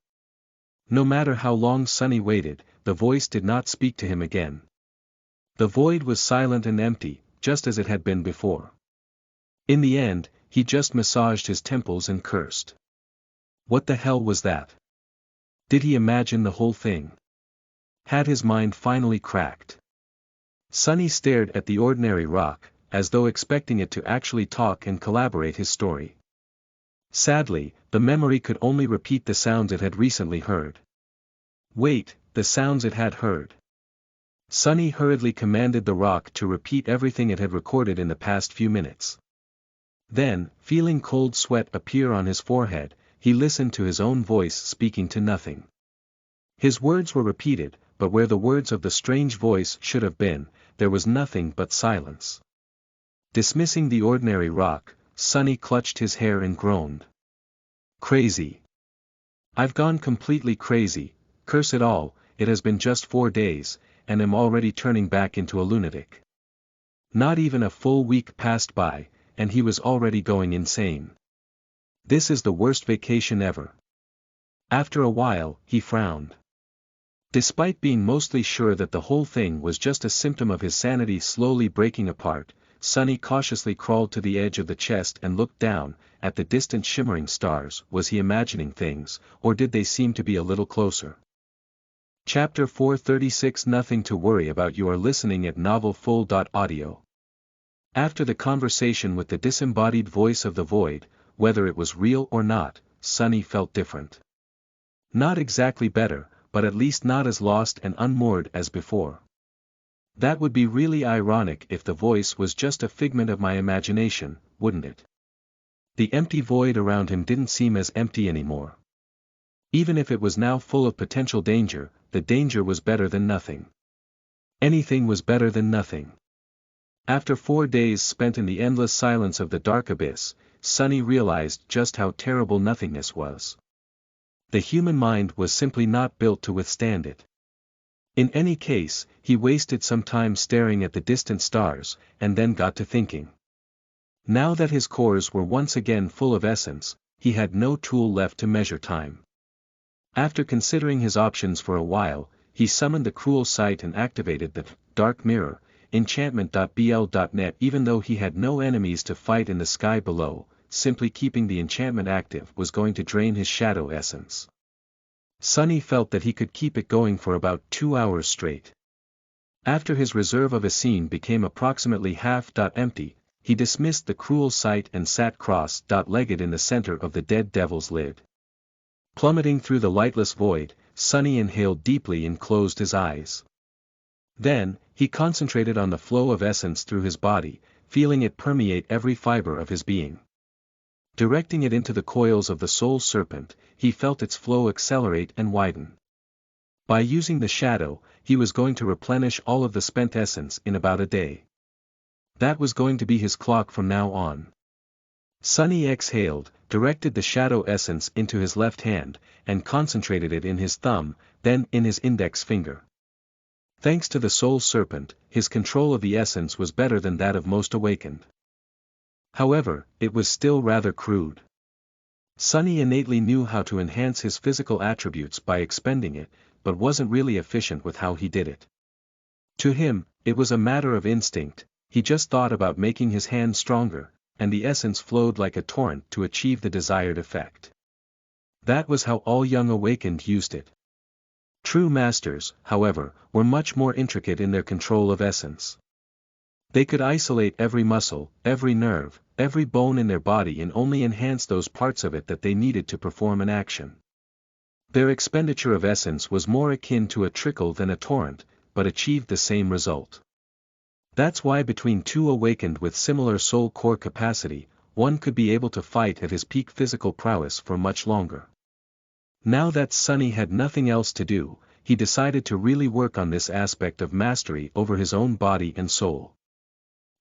No matter how long Sunny waited, the voice did not speak to him again. The void was silent and empty, just as it had been before. In the end, he just massaged his temples and cursed. What the hell was that? Did he imagine the whole thing? Had his mind finally cracked? Sunny stared at the ordinary rock, as though expecting it to actually talk and collaborate his story. Sadly, the memory could only repeat the sounds it had recently heard. Wait, the sounds it had heard. Sunny hurriedly commanded the rock to repeat everything it had recorded in the past few minutes. Then, feeling cold sweat appear on his forehead, he listened to his own voice speaking to nothing. His words were repeated, but where the words of the strange voice should have been, there was nothing but silence. Dismissing the ordinary rock, Sunny clutched his hair and groaned. Crazy. I've gone completely crazy, curse it all, it has been just 4 days, and am already turning back into a lunatic. Not even a full week passed by, and he was already going insane. This is the worst vacation ever. After a while, he frowned. Despite being mostly sure that the whole thing was just a symptom of his sanity slowly breaking apart, Sunny cautiously crawled to the edge of the chest and looked down, at the distant shimmering stars. Was he imagining things, or did they seem to be a little closer? Chapter 436 Nothing to worry about. You are listening at NovelFull.audio. After the conversation with the disembodied voice of the void, whether it was real or not, Sunny felt different. Not exactly better, but at least not as lost and unmoored as before. That would be really ironic if the voice was just a figment of my imagination, wouldn't it? The empty void around him didn't seem as empty anymore. Even if it was now full of potential danger, the danger was better than nothing. Anything was better than nothing. After 4 days spent in the endless silence of the dark abyss, Sunny realized just how terrible nothingness was. The human mind was simply not built to withstand it. In any case, he wasted some time staring at the distant stars, and then got to thinking. Now that his cores were once again full of essence, he had no tool left to measure time. After considering his options for a while, he summoned the cruel sight and activated the dark mirror, enchantment.bl.net. Even though he had no enemies to fight in the sky below, simply keeping the enchantment active was going to drain his shadow essence. Sunny felt that he could keep it going for about 2 hours straight. After his reserve of Essene became approximately half empty, he dismissed the cruel sight and sat cross-legged in the center of the dead devil's lid. Plummeting through the lightless void, Sunny inhaled deeply and closed his eyes. Then, he concentrated on the flow of essence through his body, feeling it permeate every fiber of his being. Directing it into the coils of the soul serpent, he felt its flow accelerate and widen. By using the shadow, he was going to replenish all of the spent essence in about a day. That was going to be his clock from now on. Sunny exhaled, directed the shadow essence into his left hand, and concentrated it in his thumb, then in his index finger. Thanks to the soul serpent, his control of the essence was better than that of most awakened. However, it was still rather crude. Sunny innately knew how to enhance his physical attributes by expending it, but wasn't really efficient with how he did it. To him, it was a matter of instinct. He just thought about making his hand stronger, and the essence flowed like a torrent to achieve the desired effect. That was how all young awakened used it. True masters, however, were much more intricate in their control of essence. They could isolate every muscle, every nerve, every bone in their body and only enhance those parts of it that they needed to perform an action. Their expenditure of essence was more akin to a trickle than a torrent, but achieved the same result. That's why between two awakened with similar soul core capacity, one could be able to fight at his peak physical prowess for much longer. Now that Sunny had nothing else to do, he decided to really work on this aspect of mastery over his own body and soul.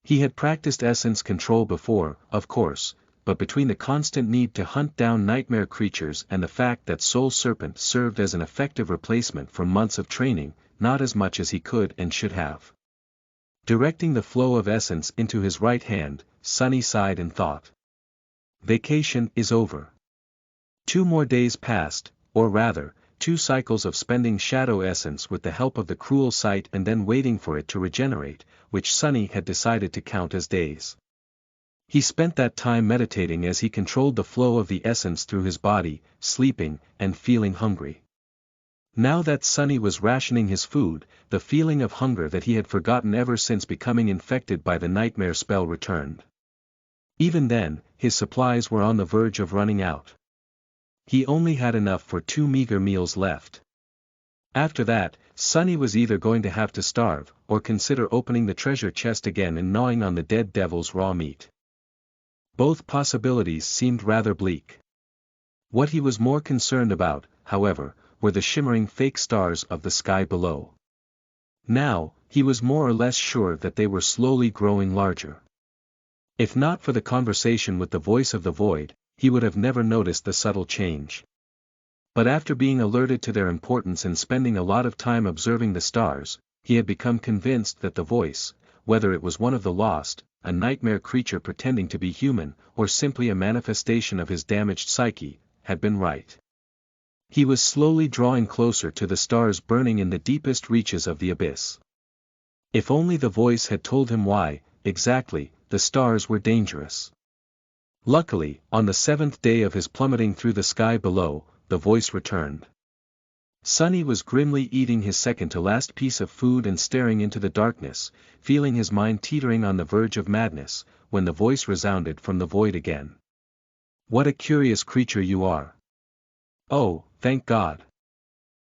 He had practiced essence control before, of course, but between the constant need to hunt down nightmare creatures and the fact that Soul Serpent served as an effective replacement for months of training, not as much as he could and should have. Directing the flow of essence into his right hand, Sunny sighed and thought. Vacation is over. 2 more days passed, or rather, 2 cycles of spending shadow essence with the help of the cruel sight and then waiting for it to regenerate, which Sunny had decided to count as days. He spent that time meditating as he controlled the flow of the essence through his body, sleeping, and feeling hungry. Now that Sunny was rationing his food, the feeling of hunger that he had forgotten ever since becoming infected by the nightmare spell returned. Even then, his supplies were on the verge of running out. He only had enough for 2 meager meals left. After that, Sunny was either going to have to starve, or consider opening the treasure chest again and gnawing on the dead devil's raw meat. Both possibilities seemed rather bleak. What he was more concerned about, however, were the shimmering fake stars of the sky below. Now, he was more or less sure that they were slowly growing larger. If not for the conversation with the voice of the void, he would have never noticed the subtle change. But after being alerted to their importance and spending a lot of time observing the stars, he had become convinced that the voice, whether it was one of the lost, a nightmare creature pretending to be human, or simply a manifestation of his damaged psyche, had been right. He was slowly drawing closer to the stars burning in the deepest reaches of the abyss. If only the voice had told him why, exactly, the stars were dangerous. Luckily, on the 7th day of his plummeting through the sky below, the voice returned. Sunny was grimly eating his second-to-last piece of food and staring into the darkness, feeling his mind teetering on the verge of madness, when the voice resounded from the void again. "What a curious creature you are." "Oh, thank God."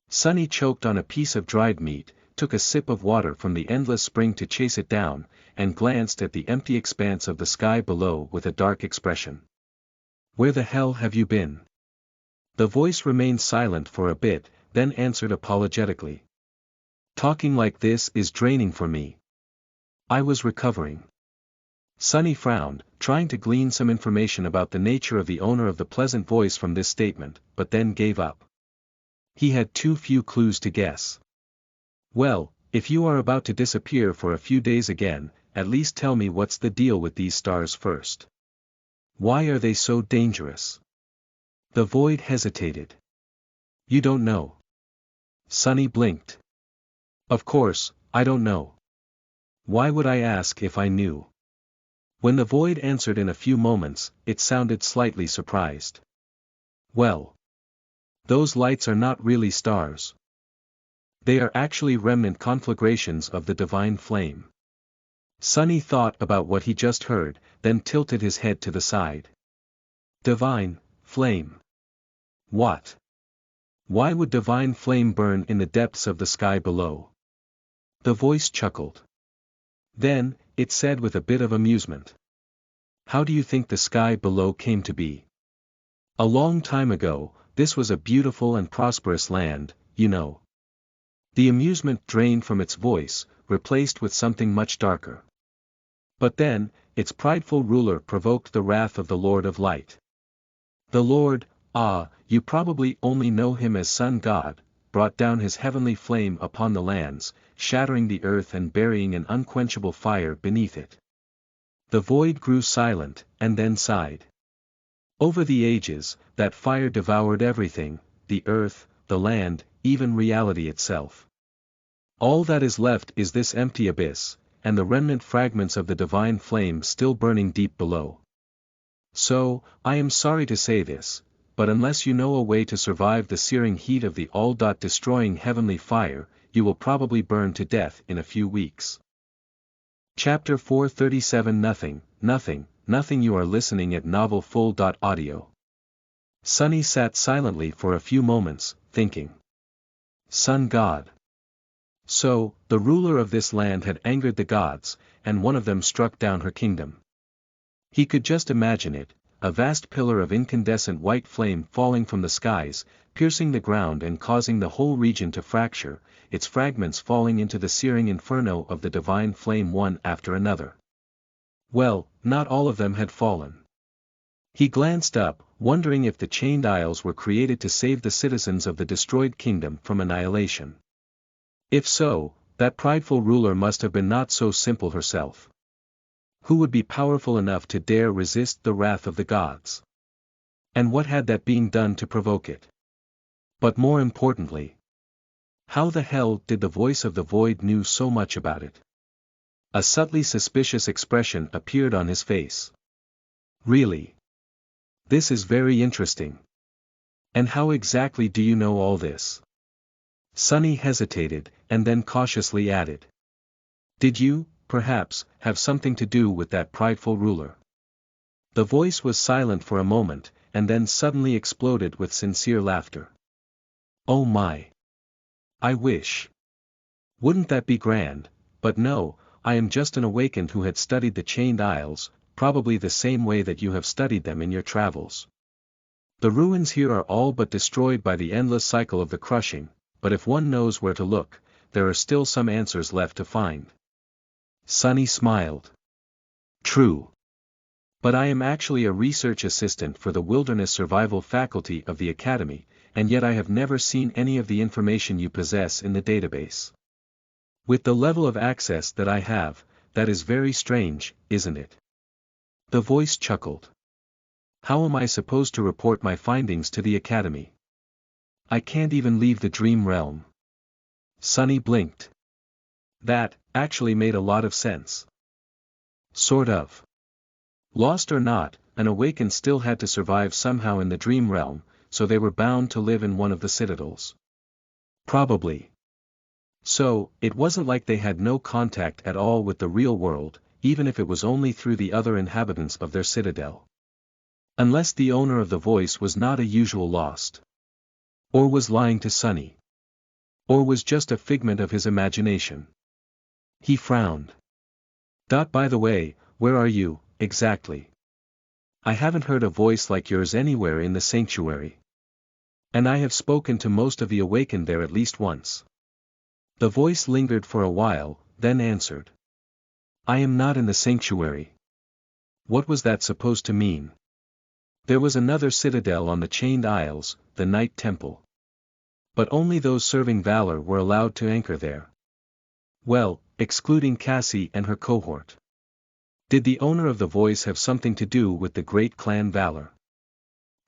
Sunny choked on a piece of dried meat, took a sip of water from the endless spring to chase it down, and glanced at the empty expanse of the sky below with a dark expression. "Where the hell have you been?" The voice remained silent for a bit, then answered apologetically. "Talking like this is draining for me. I was recovering." Sunny frowned, trying to glean some information about the nature of the owner of the pleasant voice from this statement, but then gave up. He had too few clues to guess. "Well, if you are about to disappear for a few days again, at least tell me what's the deal with these stars first. Why are they so dangerous?" The void hesitated. "You don't know." Sunny blinked. "Of course, I don't know. Why would I ask if I knew?" When the void answered in a few moments, it sounded slightly surprised. "Well, those lights are not really stars. They are actually remnant conflagrations of the divine flame." Sunny thought about what he just heard, then tilted his head to the side. Divine flame. What? Why would divine flame burn in the depths of the sky below? The voice chuckled. Then, it said with a bit of amusement. "How do you think the sky below came to be? A long time ago, this was a beautiful and prosperous land, you know." The amusement drained from its voice, replaced with something much darker. "But then, its prideful ruler provoked the wrath of the Lord of Light. The Lord, you probably only know him as Sun God, brought down his heavenly flame upon the lands, shattering the earth and burying an unquenchable fire beneath it." The void grew silent, and then sighed. "Over the ages, that fire devoured everything, the earth, the land, even reality itself. All that is left is this empty abyss, and the remnant fragments of the divine flame still burning deep below. So, I am sorry to say this, but unless you know a way to survive the searing heat of the all-destroying heavenly fire, you will probably burn to death in a few weeks. Chapter 437 Nothing You are listening at NovelFull.audio. Sunny sat silently for a few moments, thinking. Sun God. So, the ruler of this land had angered the gods, and one of them struck down her kingdom. He could just imagine it, a vast pillar of incandescent white flame falling from the skies, piercing the ground and causing the whole region to fracture, its fragments falling into the searing inferno of the divine flame one after another. Well, not all of them had fallen. He glanced up, wondering if the chained isles were created to save the citizens of the destroyed kingdom from annihilation. If so, that prideful ruler must have been not so simple herself. Who would be powerful enough to dare resist the wrath of the gods? And what had that being done to provoke it? But more importantly, how the hell did the voice of the void knew so much about it? A subtly suspicious expression appeared on his face. Really? This is very interesting. And how exactly do you know all this? Sunny hesitated, and then cautiously added. Did you, perhaps, have something to do with that prideful ruler? The voice was silent for a moment, and then suddenly exploded with sincere laughter. Oh my! I wish. Wouldn't that be grand? But no, I am just an awakened who had studied the chained isles, probably the same way that you have studied them in your travels. The ruins here are all but destroyed by the endless cycle of the crushing, but if one knows where to look, there are still some answers left to find. Sunny smiled. True. But I am actually a research assistant for the Wilderness Survival faculty of the Academy, and yet I have never seen any of the information you possess in the database. With the level of access that I have, that is very strange, isn't it? The voice chuckled. How am I supposed to report my findings to the Academy? I can't even leave the dream realm. Sunny blinked. That, actually made a lot of sense. Sort of. Lost or not, an awakened still had to survive somehow in the dream realm, so they were bound to live in one of the citadels. Probably. So, it wasn't like they had no contact at all with the real world, even if it was only through the other inhabitants of their citadel. Unless the owner of the voice was not a usual lost. Or was lying to Sunny. Or was just a figment of his imagination. He frowned. By the way, where are you, exactly? I haven't heard a voice like yours anywhere in the sanctuary. And I have spoken to most of the awakened there at least once. The voice lingered for a while, then answered. I am not in the sanctuary. What was that supposed to mean? There was another citadel on the chained isles, the Night Temple. But only those serving valor were allowed to anchor there. Well, excluding Cassie and her cohort. Did the owner of the voice have something to do with the great clan Valor?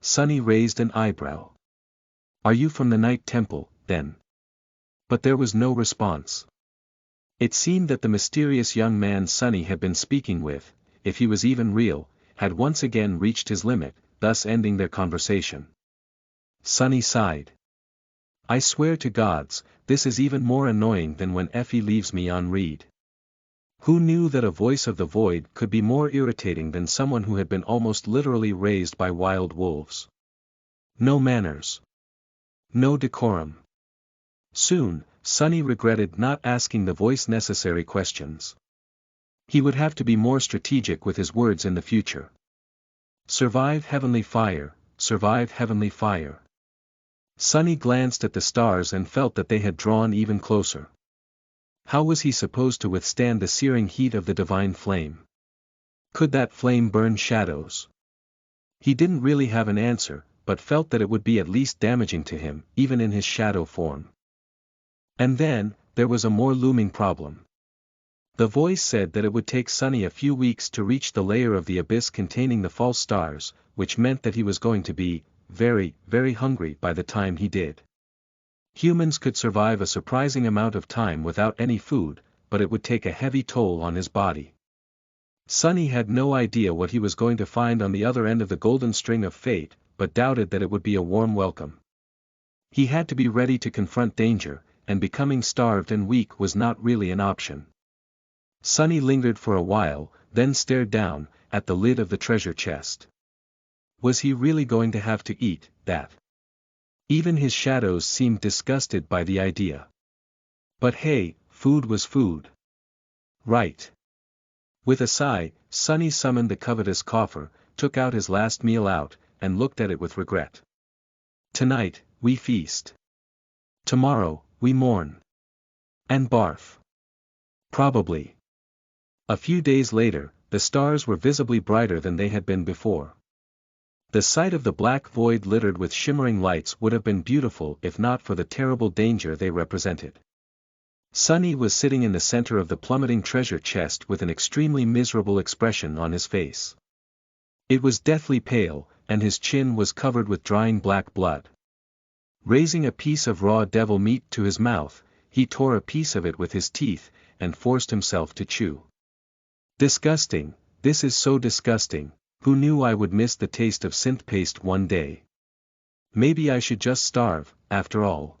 Sunny raised an eyebrow. Are you from the Night Temple, then? But there was no response. It seemed that the mysterious young man Sunny had been speaking with, if he was even real, had once again reached his limit, thus ending their conversation. Sunny sighed. I swear to gods, this is even more annoying than when Effie leaves me on read. Who knew that a voice of the void could be more irritating than someone who had been almost literally raised by wild wolves? No manners. No decorum. Soon, Sunny regretted not asking the voice necessary questions. He would have to be more strategic with his words in the future. Survive heavenly fire, survive heavenly fire. Sunny glanced at the stars and felt that they had drawn even closer. How was he supposed to withstand the searing heat of the divine flame? Could that flame burn shadows? He didn't really have an answer, but felt that it would be at least damaging to him, even in his shadow form. And then, there was a more looming problem. The voice said that it would take Sunny a few weeks to reach the layer of the abyss containing the false stars, which meant that he was going to be very, very hungry by the time he did. Humans could survive a surprising amount of time without any food, but it would take a heavy toll on his body. Sunny had no idea what he was going to find on the other end of the golden string of fate, but doubted that it would be a warm welcome. He had to be ready to confront danger, and becoming starved and weak was not really an option. Sonny lingered for a while, then stared down, at the lid of the treasure chest. Was he really going to have to eat that? Even his shadows seemed disgusted by the idea. But hey, food was food. Right. With a sigh, Sonny summoned the covetous coffer, took out his last meal out, and looked at it with regret. Tonight, we feast. Tomorrow, we mourn. And barf. Probably. A few days later, the stars were visibly brighter than they had been before. The sight of the black void littered with shimmering lights would have been beautiful if not for the terrible danger they represented. Sonny was sitting in the center of the plummeting treasure chest with an extremely miserable expression on his face. It was deathly pale, and his chin was covered with drying black blood. Raising a piece of raw devil meat to his mouth, he tore a piece of it with his teeth, and forced himself to chew. Disgusting, this is so disgusting, who knew I would miss the taste of synth paste one day? Maybe I should just starve, after all.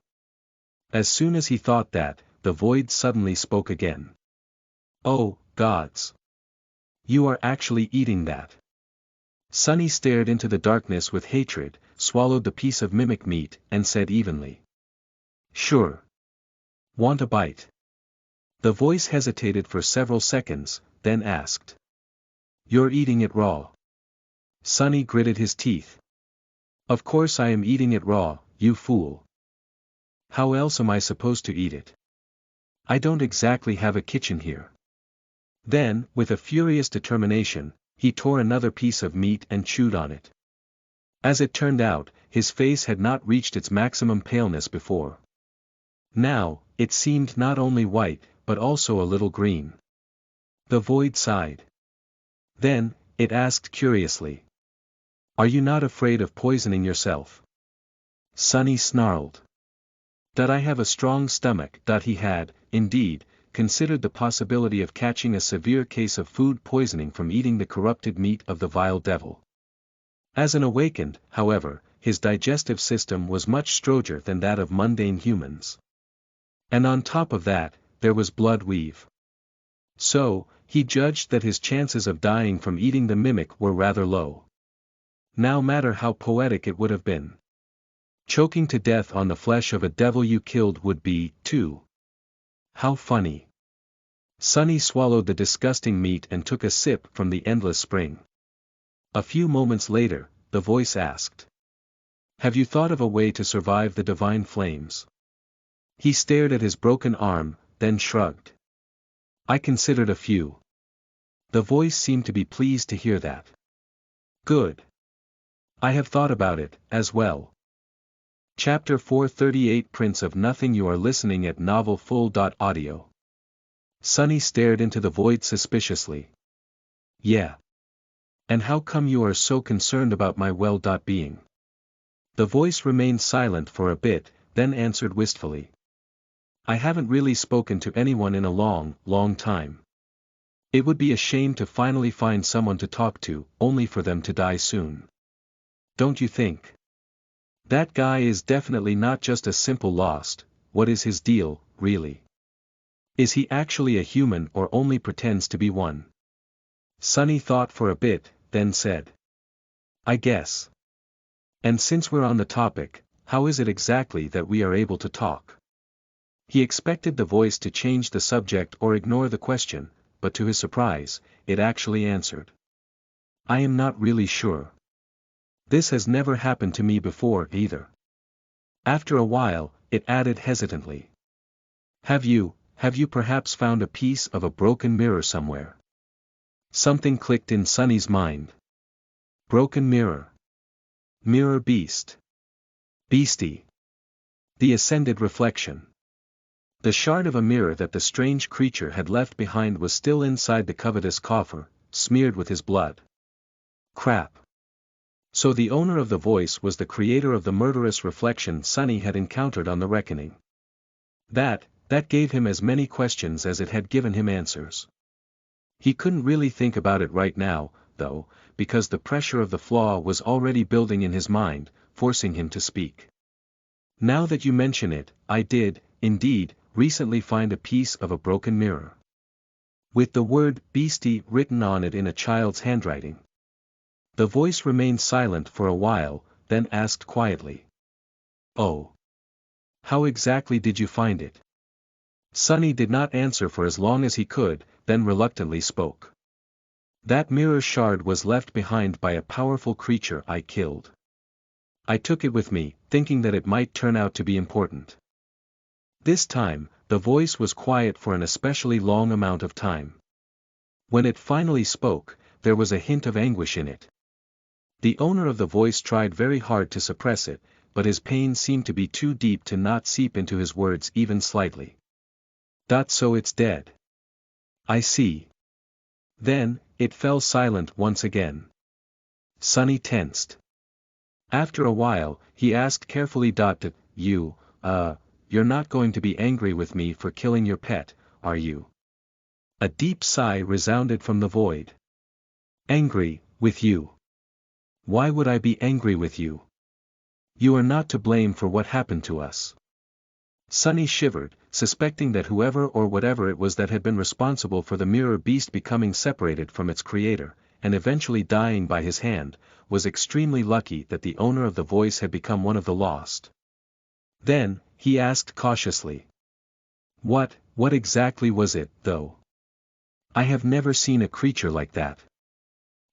As soon as he thought that, the void suddenly spoke again. Oh, gods! You are actually eating that. Sonny stared into the darkness with hatred, swallowed the piece of mimic meat, and said evenly. Sure. Want a bite? The voice hesitated for several seconds, then asked. You're eating it raw. Sonny gritted his teeth. Of course I am eating it raw, you fool. How else am I supposed to eat it? I don't exactly have a kitchen here. Then, with a furious determination, he tore another piece of meat and chewed on it. As it turned out, his face had not reached its maximum paleness before. Now, it seemed not only white, but also a little green. The void sighed. Then, it asked curiously. Are you not afraid of poisoning yourself? Sonny snarled. That I have a strong stomach. He had, indeed, considered the possibility of catching a severe case of food poisoning from eating the corrupted meat of the vile devil. As an awakened, however, his digestive system was much stronger than that of mundane humans. And on top of that, there was blood weave. So, he judged that his chances of dying from eating the mimic were rather low. No matter how poetic it would have been. Choking to death on the flesh of a devil you killed would be, too. How funny. Sonny swallowed the disgusting meat and took a sip from the endless spring. A few moments later, the voice asked. Have you thought of a way to survive the divine flames? He stared at his broken arm, then shrugged. I considered a few. The voice seemed to be pleased to hear that. Good. I have thought about it, as well. Chapter 438 Prince of Nothing. You are listening at NovelFull.audio. Sonny stared into the void suspiciously. Yeah. And how come you are so concerned about my well-being? The voice remained silent for a bit, then answered wistfully. I haven't really spoken to anyone in a long, long time. It would be a shame to finally find someone to talk to, only for them to die soon. Don't you think? That guy is definitely not just a simple lost. What is his deal, really? Is he actually a human or only pretends to be one? Sonny thought for a bit, then said. I guess. And since we're on the topic, how is it exactly that we are able to talk? He expected the voice to change the subject or ignore the question, but to his surprise, it actually answered. I am not really sure. This has never happened to me before either. After a while, it added hesitantly. Have you perhaps found a piece of a broken mirror somewhere? Something clicked in Sonny's mind. Broken mirror. Mirror beast. Beastie. The ascended reflection. The shard of a mirror that the strange creature had left behind was still inside the covetous coffer, smeared with his blood. Crap. So the owner of the voice was the creator of the murderous reflection Sonny had encountered on the reckoning. That gave him as many questions as it had given him answers. He couldn't really think about it right now, though, because the pressure of the flaw was already building in his mind, forcing him to speak. Now that you mention it, I did, indeed, recently find a piece of a broken mirror. With the word beastie written on it in a child's handwriting. The voice remained silent for a while, then asked quietly. Oh. How exactly did you find it? Sonny did not answer for as long as he could, then reluctantly spoke. That mirror shard was left behind by a powerful creature I killed. I took it with me, thinking that it might turn out to be important. This time, the voice was quiet for an especially long amount of time. When it finally spoke, there was a hint of anguish in it. The owner of the voice tried very hard to suppress it, but his pain seemed to be too deep to not seep into his words even slightly. So it's dead. I see. Then, it fell silent once again. Sonny tensed. After a while, he asked carefully. You're not going to be angry with me for killing your pet, are you? A deep sigh resounded from the void. Angry, with you? Why would I be angry with you? You are not to blame for what happened to us. Sonny shivered, suspecting that whoever or whatever it was that had been responsible for the mirror beast becoming separated from its creator, and eventually dying by his hand, was extremely lucky that the owner of the voice had become one of the lost. Then, he asked cautiously. What exactly was it, though? I have never seen a creature like that.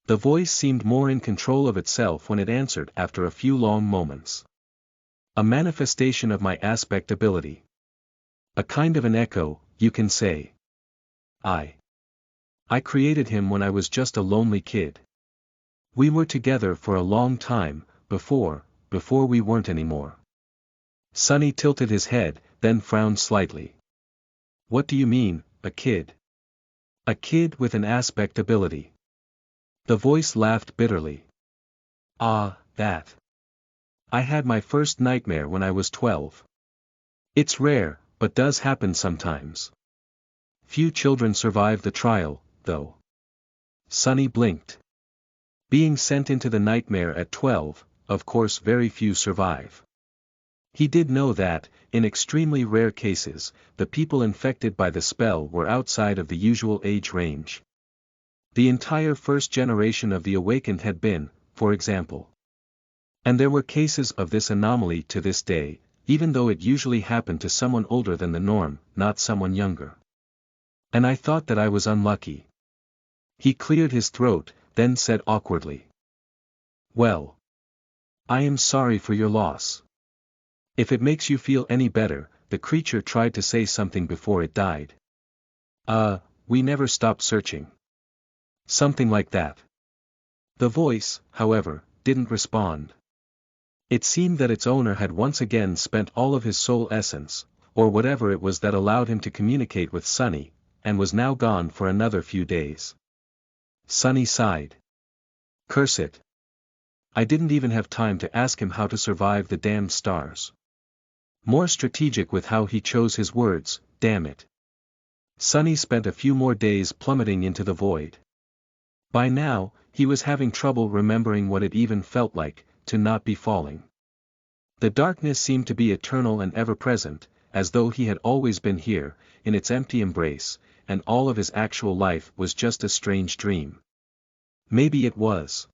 The voice seemed more in control of itself when it answered after a few long moments. A manifestation of my aspect ability. A kind of an echo, you can say. I created him when I was just a lonely kid. We were together for a long time, before we weren't anymore. Sonny tilted his head, then frowned slightly. What do you mean, a kid? A kid with an aspect ability. The voice laughed bitterly. That. I had my first nightmare when I was 12. It's rare, but does happen sometimes. Few children survive the trial, though. Sonny blinked. Being sent into the nightmare at 12, of course very few survive. He did know that, in extremely rare cases, the people infected by the spell were outside of the usual age range. The entire first generation of the awakened had been, for example. And there were cases of this anomaly to this day, even though it usually happened to someone older than the norm, not someone younger. And I thought that I was unlucky. He cleared his throat, then said awkwardly. Well. I am sorry for your loss. If it makes you feel any better, the creature tried to say something before it died. We never stopped searching. Something like that. The voice, however, didn't respond. It seemed that its owner had once again spent all of his soul essence, or whatever it was that allowed him to communicate with Sonny, and was now gone for another few days. Sonny sighed. Curse it. I didn't even have time to ask him how to survive the damned stars. More strategic with how he chose his words, damn it. Sonny spent a few more days plummeting into the void. By now, he was having trouble remembering what it even felt like, to not be falling. The darkness seemed to be eternal and ever-present, as though he had always been here, in its empty embrace, and all of his actual life was just a strange dream. Maybe it was.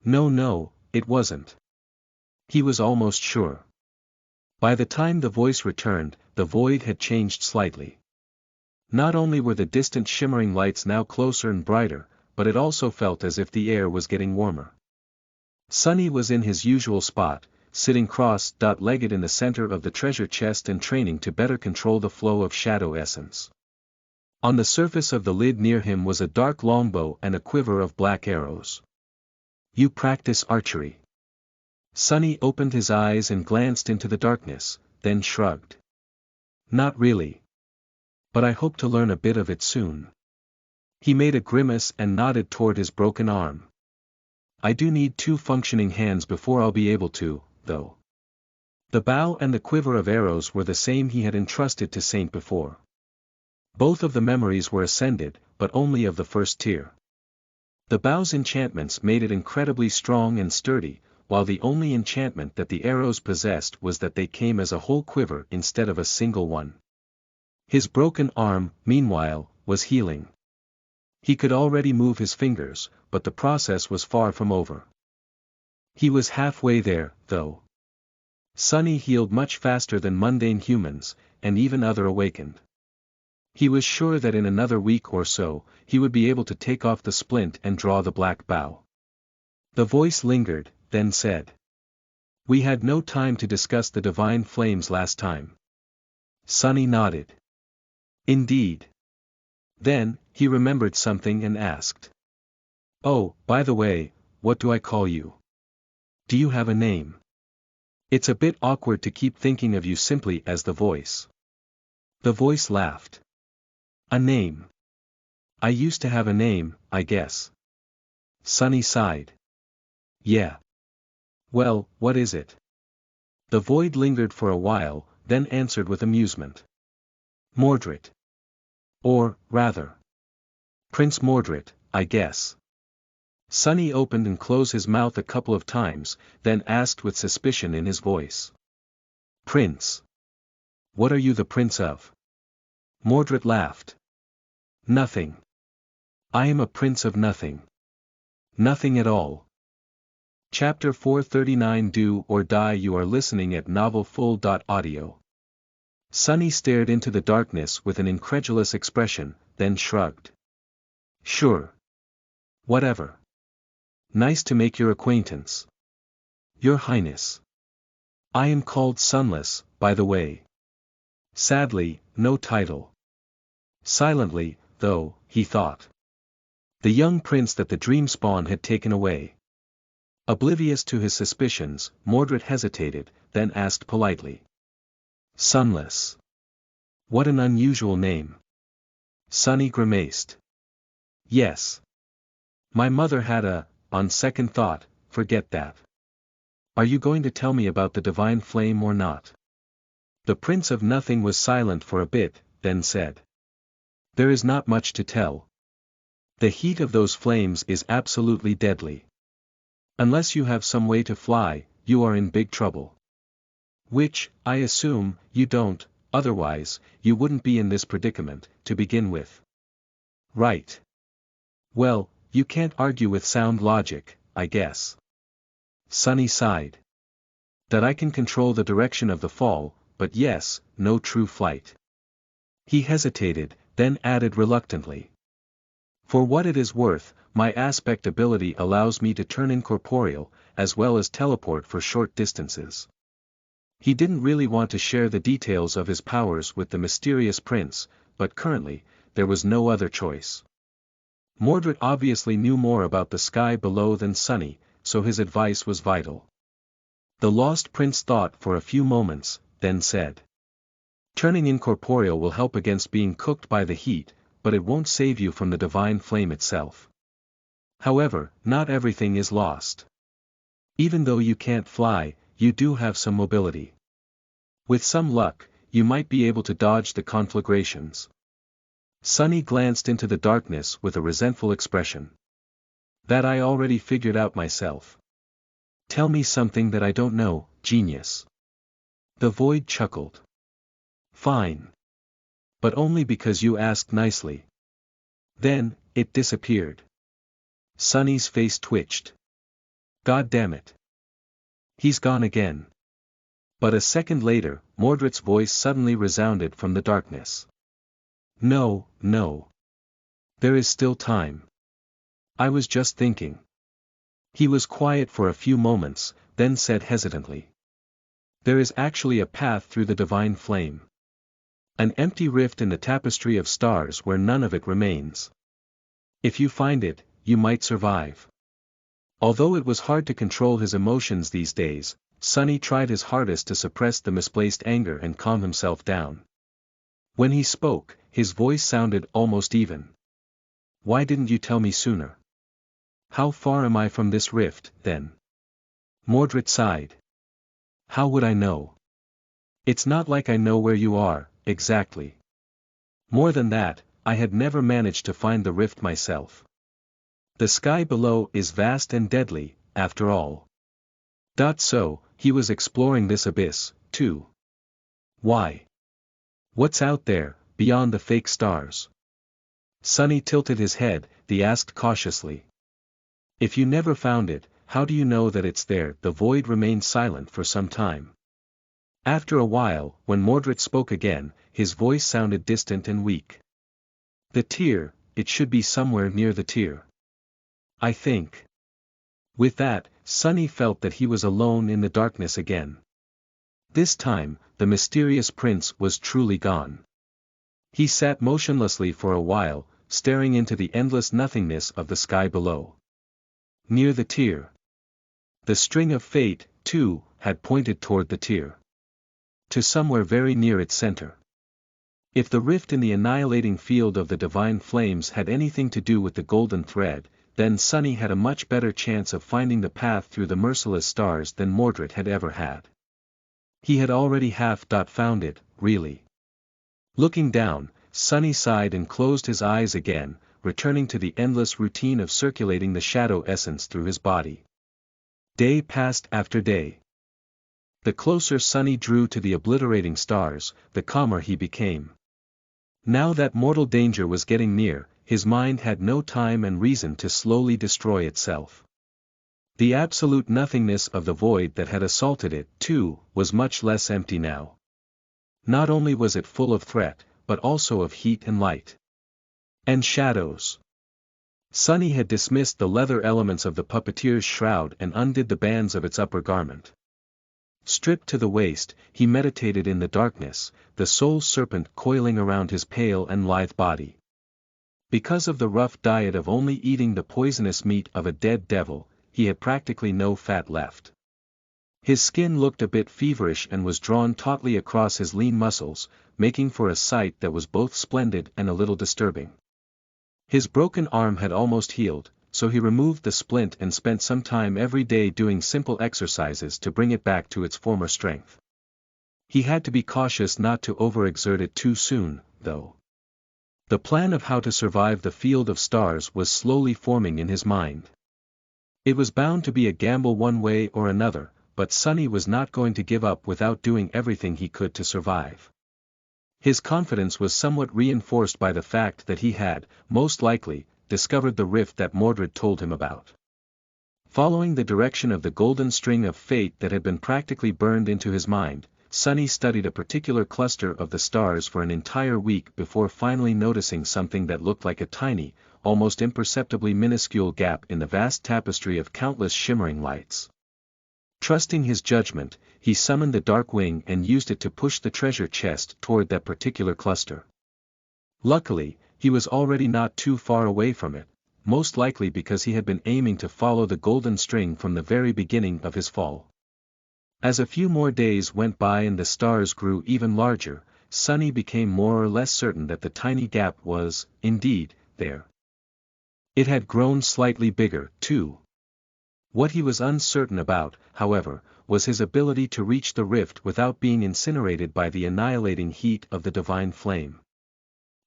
No, it wasn't. He was almost sure. By the time the voice returned, the void had changed slightly. Not only were the distant shimmering lights now closer and brighter, but it also felt as if the air was getting warmer. Sonny was in his usual spot, sitting cross-legged in the center of the treasure chest and training to better control the flow of shadow essence. On the surface of the lid near him was a dark longbow and a quiver of black arrows. You practice archery. Sonny opened his eyes and glanced into the darkness, then shrugged. Not really. But I hope to learn a bit of it soon. He made a grimace and nodded toward his broken arm. I do need 2 functioning hands before I'll be able to, though. The bow and the quiver of arrows were the same he had entrusted to Saint before. Both of the memories were ascended, but only of the first tier. The bow's enchantments made it incredibly strong and sturdy, while the only enchantment that the arrows possessed was that they came as a whole quiver instead of a single one. His broken arm, meanwhile, was healing. He could already move his fingers, but the process was far from over. He was halfway there, though. Sonny healed much faster than mundane humans, and even other awakened. He was sure that in another week or so, he would be able to take off the splint and draw the black bow. The voice lingered, then said. We had no time to discuss the divine flames last time. Sonny nodded. Indeed. Then, he remembered something and asked. Oh, by the way, what do I call you? Do you have a name? It's a bit awkward to keep thinking of you simply as the voice. The voice laughed. A name. I used to have a name, I guess. Sonny sighed. Yeah. Well, what is it? The void lingered for a while, then answered with amusement. Mordred. Or, rather. Prince Mordred, I guess. Sonny opened and closed his mouth a couple of times, then asked with suspicion in his voice. Prince. What are you the prince of? Mordred laughed. Nothing. I am a prince of nothing. Nothing at all. Chapter 439 Do or Die. You are listening at novelfull.audio. Sonny stared into the darkness with an incredulous expression, then shrugged. Sure. Whatever. Nice to make your acquaintance. Your Highness. I am called Sunless, by the way. Sadly, no title. Silently, though, he thought. The young prince that the dream spawn had taken away. Oblivious to his suspicions, Mordred hesitated, then asked politely. Sunless. What an unusual name. Sonny grimaced. Yes. My mother had on second thought, forget that. Are you going to tell me about the divine flame or not? The Prince of Nothing was silent for a bit, then said. There is not much to tell. The heat of those flames is absolutely deadly. Unless you have some way to fly, you are in big trouble. Which, I assume, you don't, otherwise, you wouldn't be in this predicament, to begin with. Right. Well, you can't argue with sound logic, I guess. Sonny sighed. That I can control the direction of the fall, but yes, no true flight. He hesitated, then added reluctantly. For what it is worth, my aspect ability allows me to turn incorporeal, as well as teleport for short distances. He didn't really want to share the details of his powers with the mysterious prince, but currently, there was no other choice. Mordred obviously knew more about the sky below than Sonny, so his advice was vital. The lost prince thought for a few moments, then said. Turning incorporeal will help against being cooked by the heat, but it won't save you from the divine flame itself. However, not everything is lost. Even though you can't fly, you do have some mobility. With some luck, you might be able to dodge the conflagrations. Sonny glanced into the darkness with a resentful expression. That I already figured out myself. Tell me something that I don't know, genius. The void chuckled. Fine. But only because you asked nicely. Then, it disappeared. Sonny's face twitched. God damn it. He's gone again. But a second later, Mordred's voice suddenly resounded from the darkness. No, no. There is still time. I was just thinking. He was quiet for a few moments, then said hesitantly. There is actually a path through the divine flame. An empty rift in the tapestry of stars where none of it remains. If you find it, you might survive. Although it was hard to control his emotions these days, Sonny tried his hardest to suppress the misplaced anger and calm himself down. When he spoke, his voice sounded almost even. Why didn't you tell me sooner? How far am I from this rift, then? Mordred sighed. How would I know? It's not like I know where you are, exactly. More than that, I had never managed to find the rift myself. The sky below is vast and deadly, after all. So, he was exploring this abyss, too. Why? What's out there, beyond the fake stars? Sonny tilted his head, he asked cautiously. If you never found it, how do you know that it's there? The void remained silent for some time. After a while, when Mordred spoke again, his voice sounded distant and weak. The tear, it should be somewhere near the tear. I think. With that, Sonny felt that he was alone in the darkness again. This time, the mysterious prince was truly gone. He sat motionlessly for a while, staring into the endless nothingness of the sky below. Near the tear. The string of fate, too, had pointed toward the tear. To somewhere very near its center. If the rift in the annihilating field of the divine flames had anything to do with the golden thread, then Sonny had a much better chance of finding the path through the merciless stars than Mordred had ever had. He had already half found it, really. Looking down, Sonny sighed and closed his eyes again, returning to the endless routine of circulating the shadow essence through his body. Day passed after day. The closer Sonny drew to the obliterating stars, the calmer he became. Now that mortal danger was getting near, his mind had no time and reason to slowly destroy itself. The absolute nothingness of the void that had assaulted it, too, was much less empty now. Not only was it full of threat, but also of heat and light. And shadows. Sonny had dismissed the leather elements of the puppeteer's shroud and undid the bands of its upper garment. Stripped to the waist, he meditated in the darkness, the soul serpent coiling around his pale and lithe body. Because of the rough diet of only eating the poisonous meat of a dead devil, he had practically no fat left. His skin looked a bit feverish and was drawn tautly across his lean muscles, making for a sight that was both splendid and a little disturbing. His broken arm had almost healed, so he removed the splint and spent some time every day doing simple exercises to bring it back to its former strength. He had to be cautious not to overexert it too soon, though. The plan of how to survive the field of stars was slowly forming in his mind. It was bound to be a gamble one way or another, but Sonny was not going to give up without doing everything he could to survive. His confidence was somewhat reinforced by the fact that he had, most likely, discovered the rift that Mordred told him about. Following the direction of the golden string of fate that had been practically burned into his mind, Sonny studied a particular cluster of the stars for an entire week before finally noticing something that looked like a tiny, almost imperceptibly minuscule gap in the vast tapestry of countless shimmering lights. Trusting his judgment, he summoned the dark wing and used it to push the treasure chest toward that particular cluster. Luckily, he was already not too far away from it, most likely because he had been aiming to follow the golden string from the very beginning of his fall. As a few more days went by and the stars grew even larger, Sonny became more or less certain that the tiny gap was, indeed, there. It had grown slightly bigger, too. What he was uncertain about, however, was his ability to reach the rift without being incinerated by the annihilating heat of the divine flame.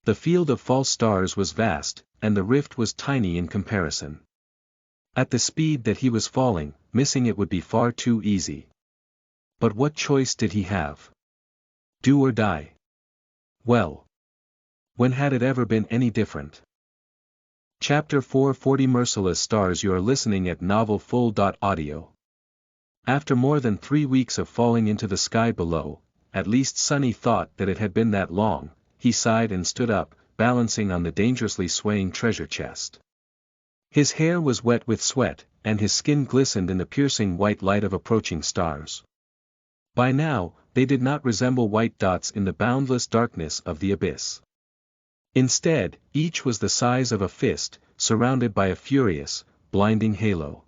The field of false stars was vast, and the rift was tiny in comparison. At the speed that he was falling, missing it would be far too easy. But what choice did he have? Do or die? Well. When had it ever been any different? Chapter 440 Merciless Stars. You are listening at NovelFull.audio. After more than 3 weeks of falling into the sky below, at least Sonny thought that it had been that long, he sighed and stood up, balancing on the dangerously swaying treasure chest. His hair was wet with sweat, and his skin glistened in the piercing white light of approaching stars. By now, they did not resemble white dots in the boundless darkness of the abyss. Instead, each was the size of a fist, surrounded by a furious, blinding halo.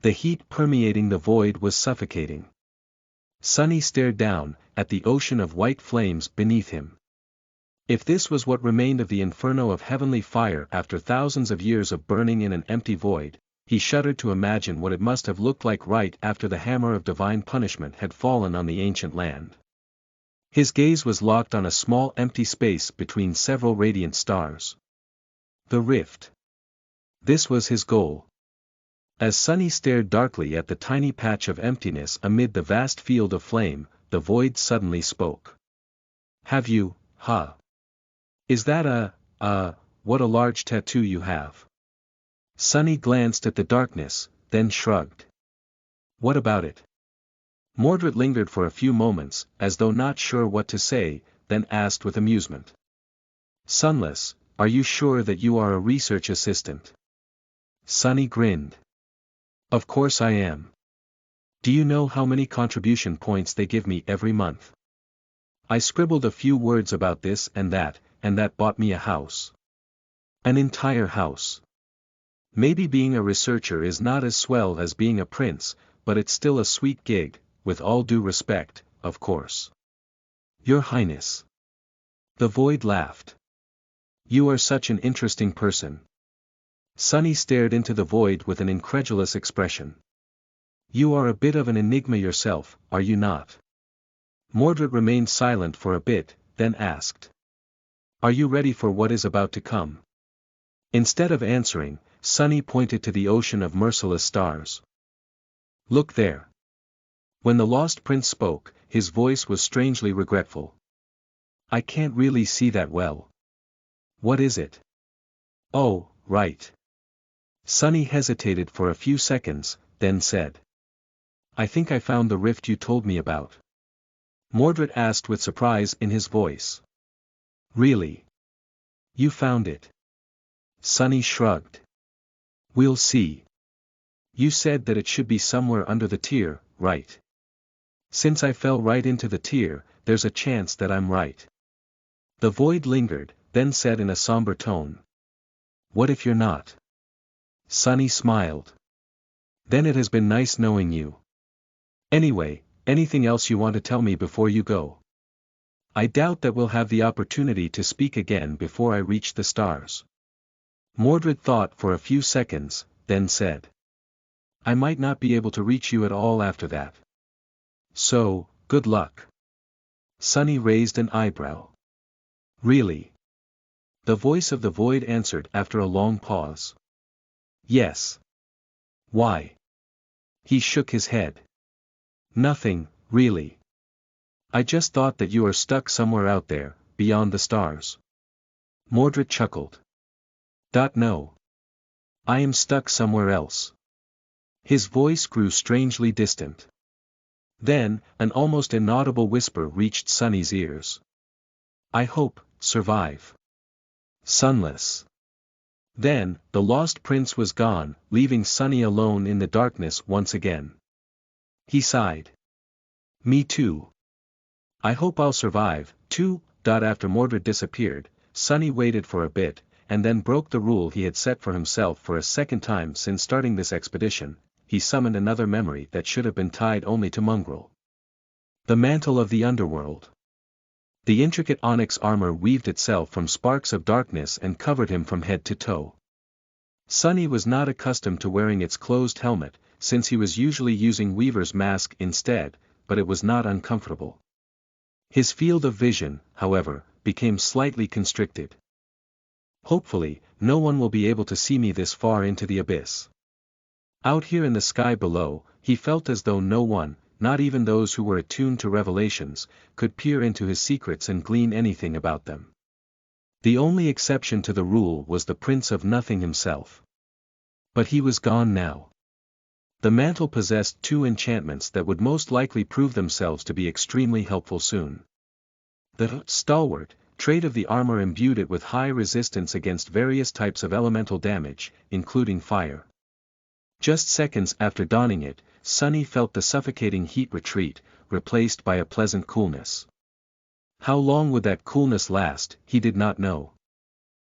The heat permeating the void was suffocating. Sonny stared down, at the ocean of white flames beneath him. If this was what remained of the inferno of heavenly fire after thousands of years of burning in an empty void, he shuddered to imagine what it must have looked like right after the hammer of divine punishment had fallen on the ancient land. His gaze was locked on a small empty space between several radiant stars. The rift. This was his goal. As Sunny stared darkly at the tiny patch of emptiness amid the vast field of flame, the void suddenly spoke. Have you, huh? Is that what a large tattoo you have? Sunny glanced at the darkness, then shrugged. What about it? Mordred lingered for a few moments, as though not sure what to say, then asked with amusement. Sunless, are you sure that you are a research assistant? Sunny grinned. Of course I am. Do you know how many contribution points they give me every month? I scribbled a few words about this and that bought me a house. An entire house. Maybe being a researcher is not as swell as being a prince, but it's still a sweet gig, with all due respect, of course. Your Highness. The void laughed. You are such an interesting person. Sunny stared into the void with an incredulous expression. You are a bit of an enigma yourself, are you not? Mordred remained silent for a bit, then asked. Are you ready for what is about to come? Instead of answering, Sunny pointed to the ocean of merciless stars. Look there. When the lost prince spoke, his voice was strangely regretful. I can't really see that well. What is it? Oh, right. Sunny hesitated for a few seconds, then said. I think I found the rift you told me about. Mordred asked with surprise in his voice. Really? You found it? Sunny shrugged. We'll see. You said that it should be somewhere under the tier, right? Since I fell right into the tier, there's a chance that I'm right. The void lingered, then said in a somber tone. What if you're not? Sunny smiled. Then it has been nice knowing you. Anyway, anything else you want to tell me before you go? I doubt that we'll have the opportunity to speak again before I reach the stars. Mordred thought for a few seconds, then said. I might not be able to reach you at all after that. So, good luck. Sunny raised an eyebrow. Really? The voice of the void answered after a long pause. Yes. Why? He shook his head. Nothing, really. I just thought that you are stuck somewhere out there, beyond the stars. Mordred chuckled. No. I am stuck somewhere else. His voice grew strangely distant. Then, an almost inaudible whisper reached Sunny's ears. I hope, survive. Sunless. Then, the lost prince was gone, leaving Sunny alone in the darkness once again. He sighed. Me too. I hope I'll survive, too. After Mordred disappeared, Sunny waited for a bit, and then broke the rule he had set for himself for a second time since starting this expedition. He summoned another memory that should have been tied only to Mongrel. The mantle of the underworld. The intricate onyx armor weaved itself from sparks of darkness and covered him from head to toe. Sunny was not accustomed to wearing its closed helmet, since he was usually using Weaver's mask instead, but it was not uncomfortable. His field of vision, however, became slightly constricted. Hopefully, no one will be able to see me this far into the abyss. Out here in the sky below, he felt as though no one, not even those who were attuned to revelations, could peer into his secrets and glean anything about them. The only exception to the rule was the Prince of Nothing himself. But he was gone now. The mantle possessed two enchantments that would most likely prove themselves to be extremely helpful soon. The stalwart trait of the armor imbued it with high resistance against various types of elemental damage, including fire. Just seconds after donning it, Sunny felt the suffocating heat retreat, replaced by a pleasant coolness. How long would that coolness last, he did not know.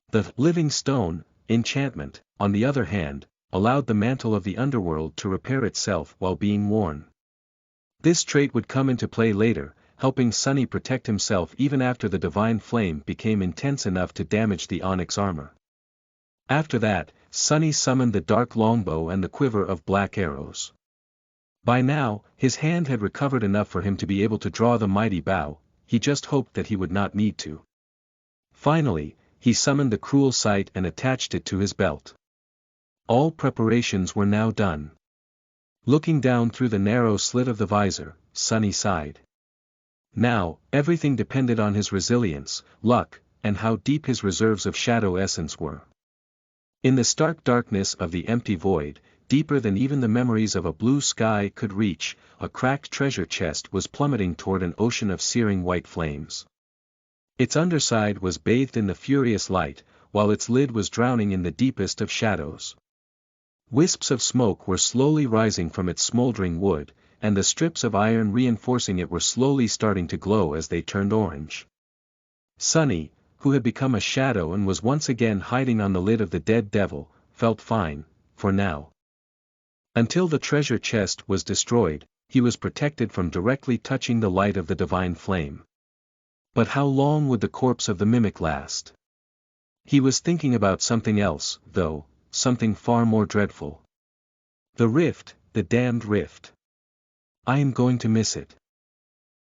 The living stone enchantment, on the other hand, allowed the mantle of the underworld to repair itself while being worn. This trait would come into play later, helping Sunny protect himself even after the divine flame became intense enough to damage the onyx armor. After that, Sunny summoned the dark longbow and the quiver of black arrows. By now, his hand had recovered enough for him to be able to draw the mighty bow. He just hoped that he would not need to. Finally, he summoned the cruel sight and attached it to his belt. All preparations were now done. Looking down through the narrow slit of the visor, Sonny sighed. Now, everything depended on his resilience, luck, and how deep his reserves of shadow essence were. In the stark darkness of the empty void, deeper than even the memories of a blue sky could reach, a cracked treasure chest was plummeting toward an ocean of searing white flames. Its underside was bathed in the furious light, while its lid was drowning in the deepest of shadows. Wisps of smoke were slowly rising from its smoldering wood, and the strips of iron reinforcing it were slowly starting to glow as they turned orange. Sonny, who had become a shadow and was once again hiding on the lid of the dead devil, felt fine, for now. Until the treasure chest was destroyed, he was protected from directly touching the light of the divine flame. But how long would the corpse of the mimic last? He was thinking about something else, though, something far more dreadful. The rift, the damned rift. I am going to miss it.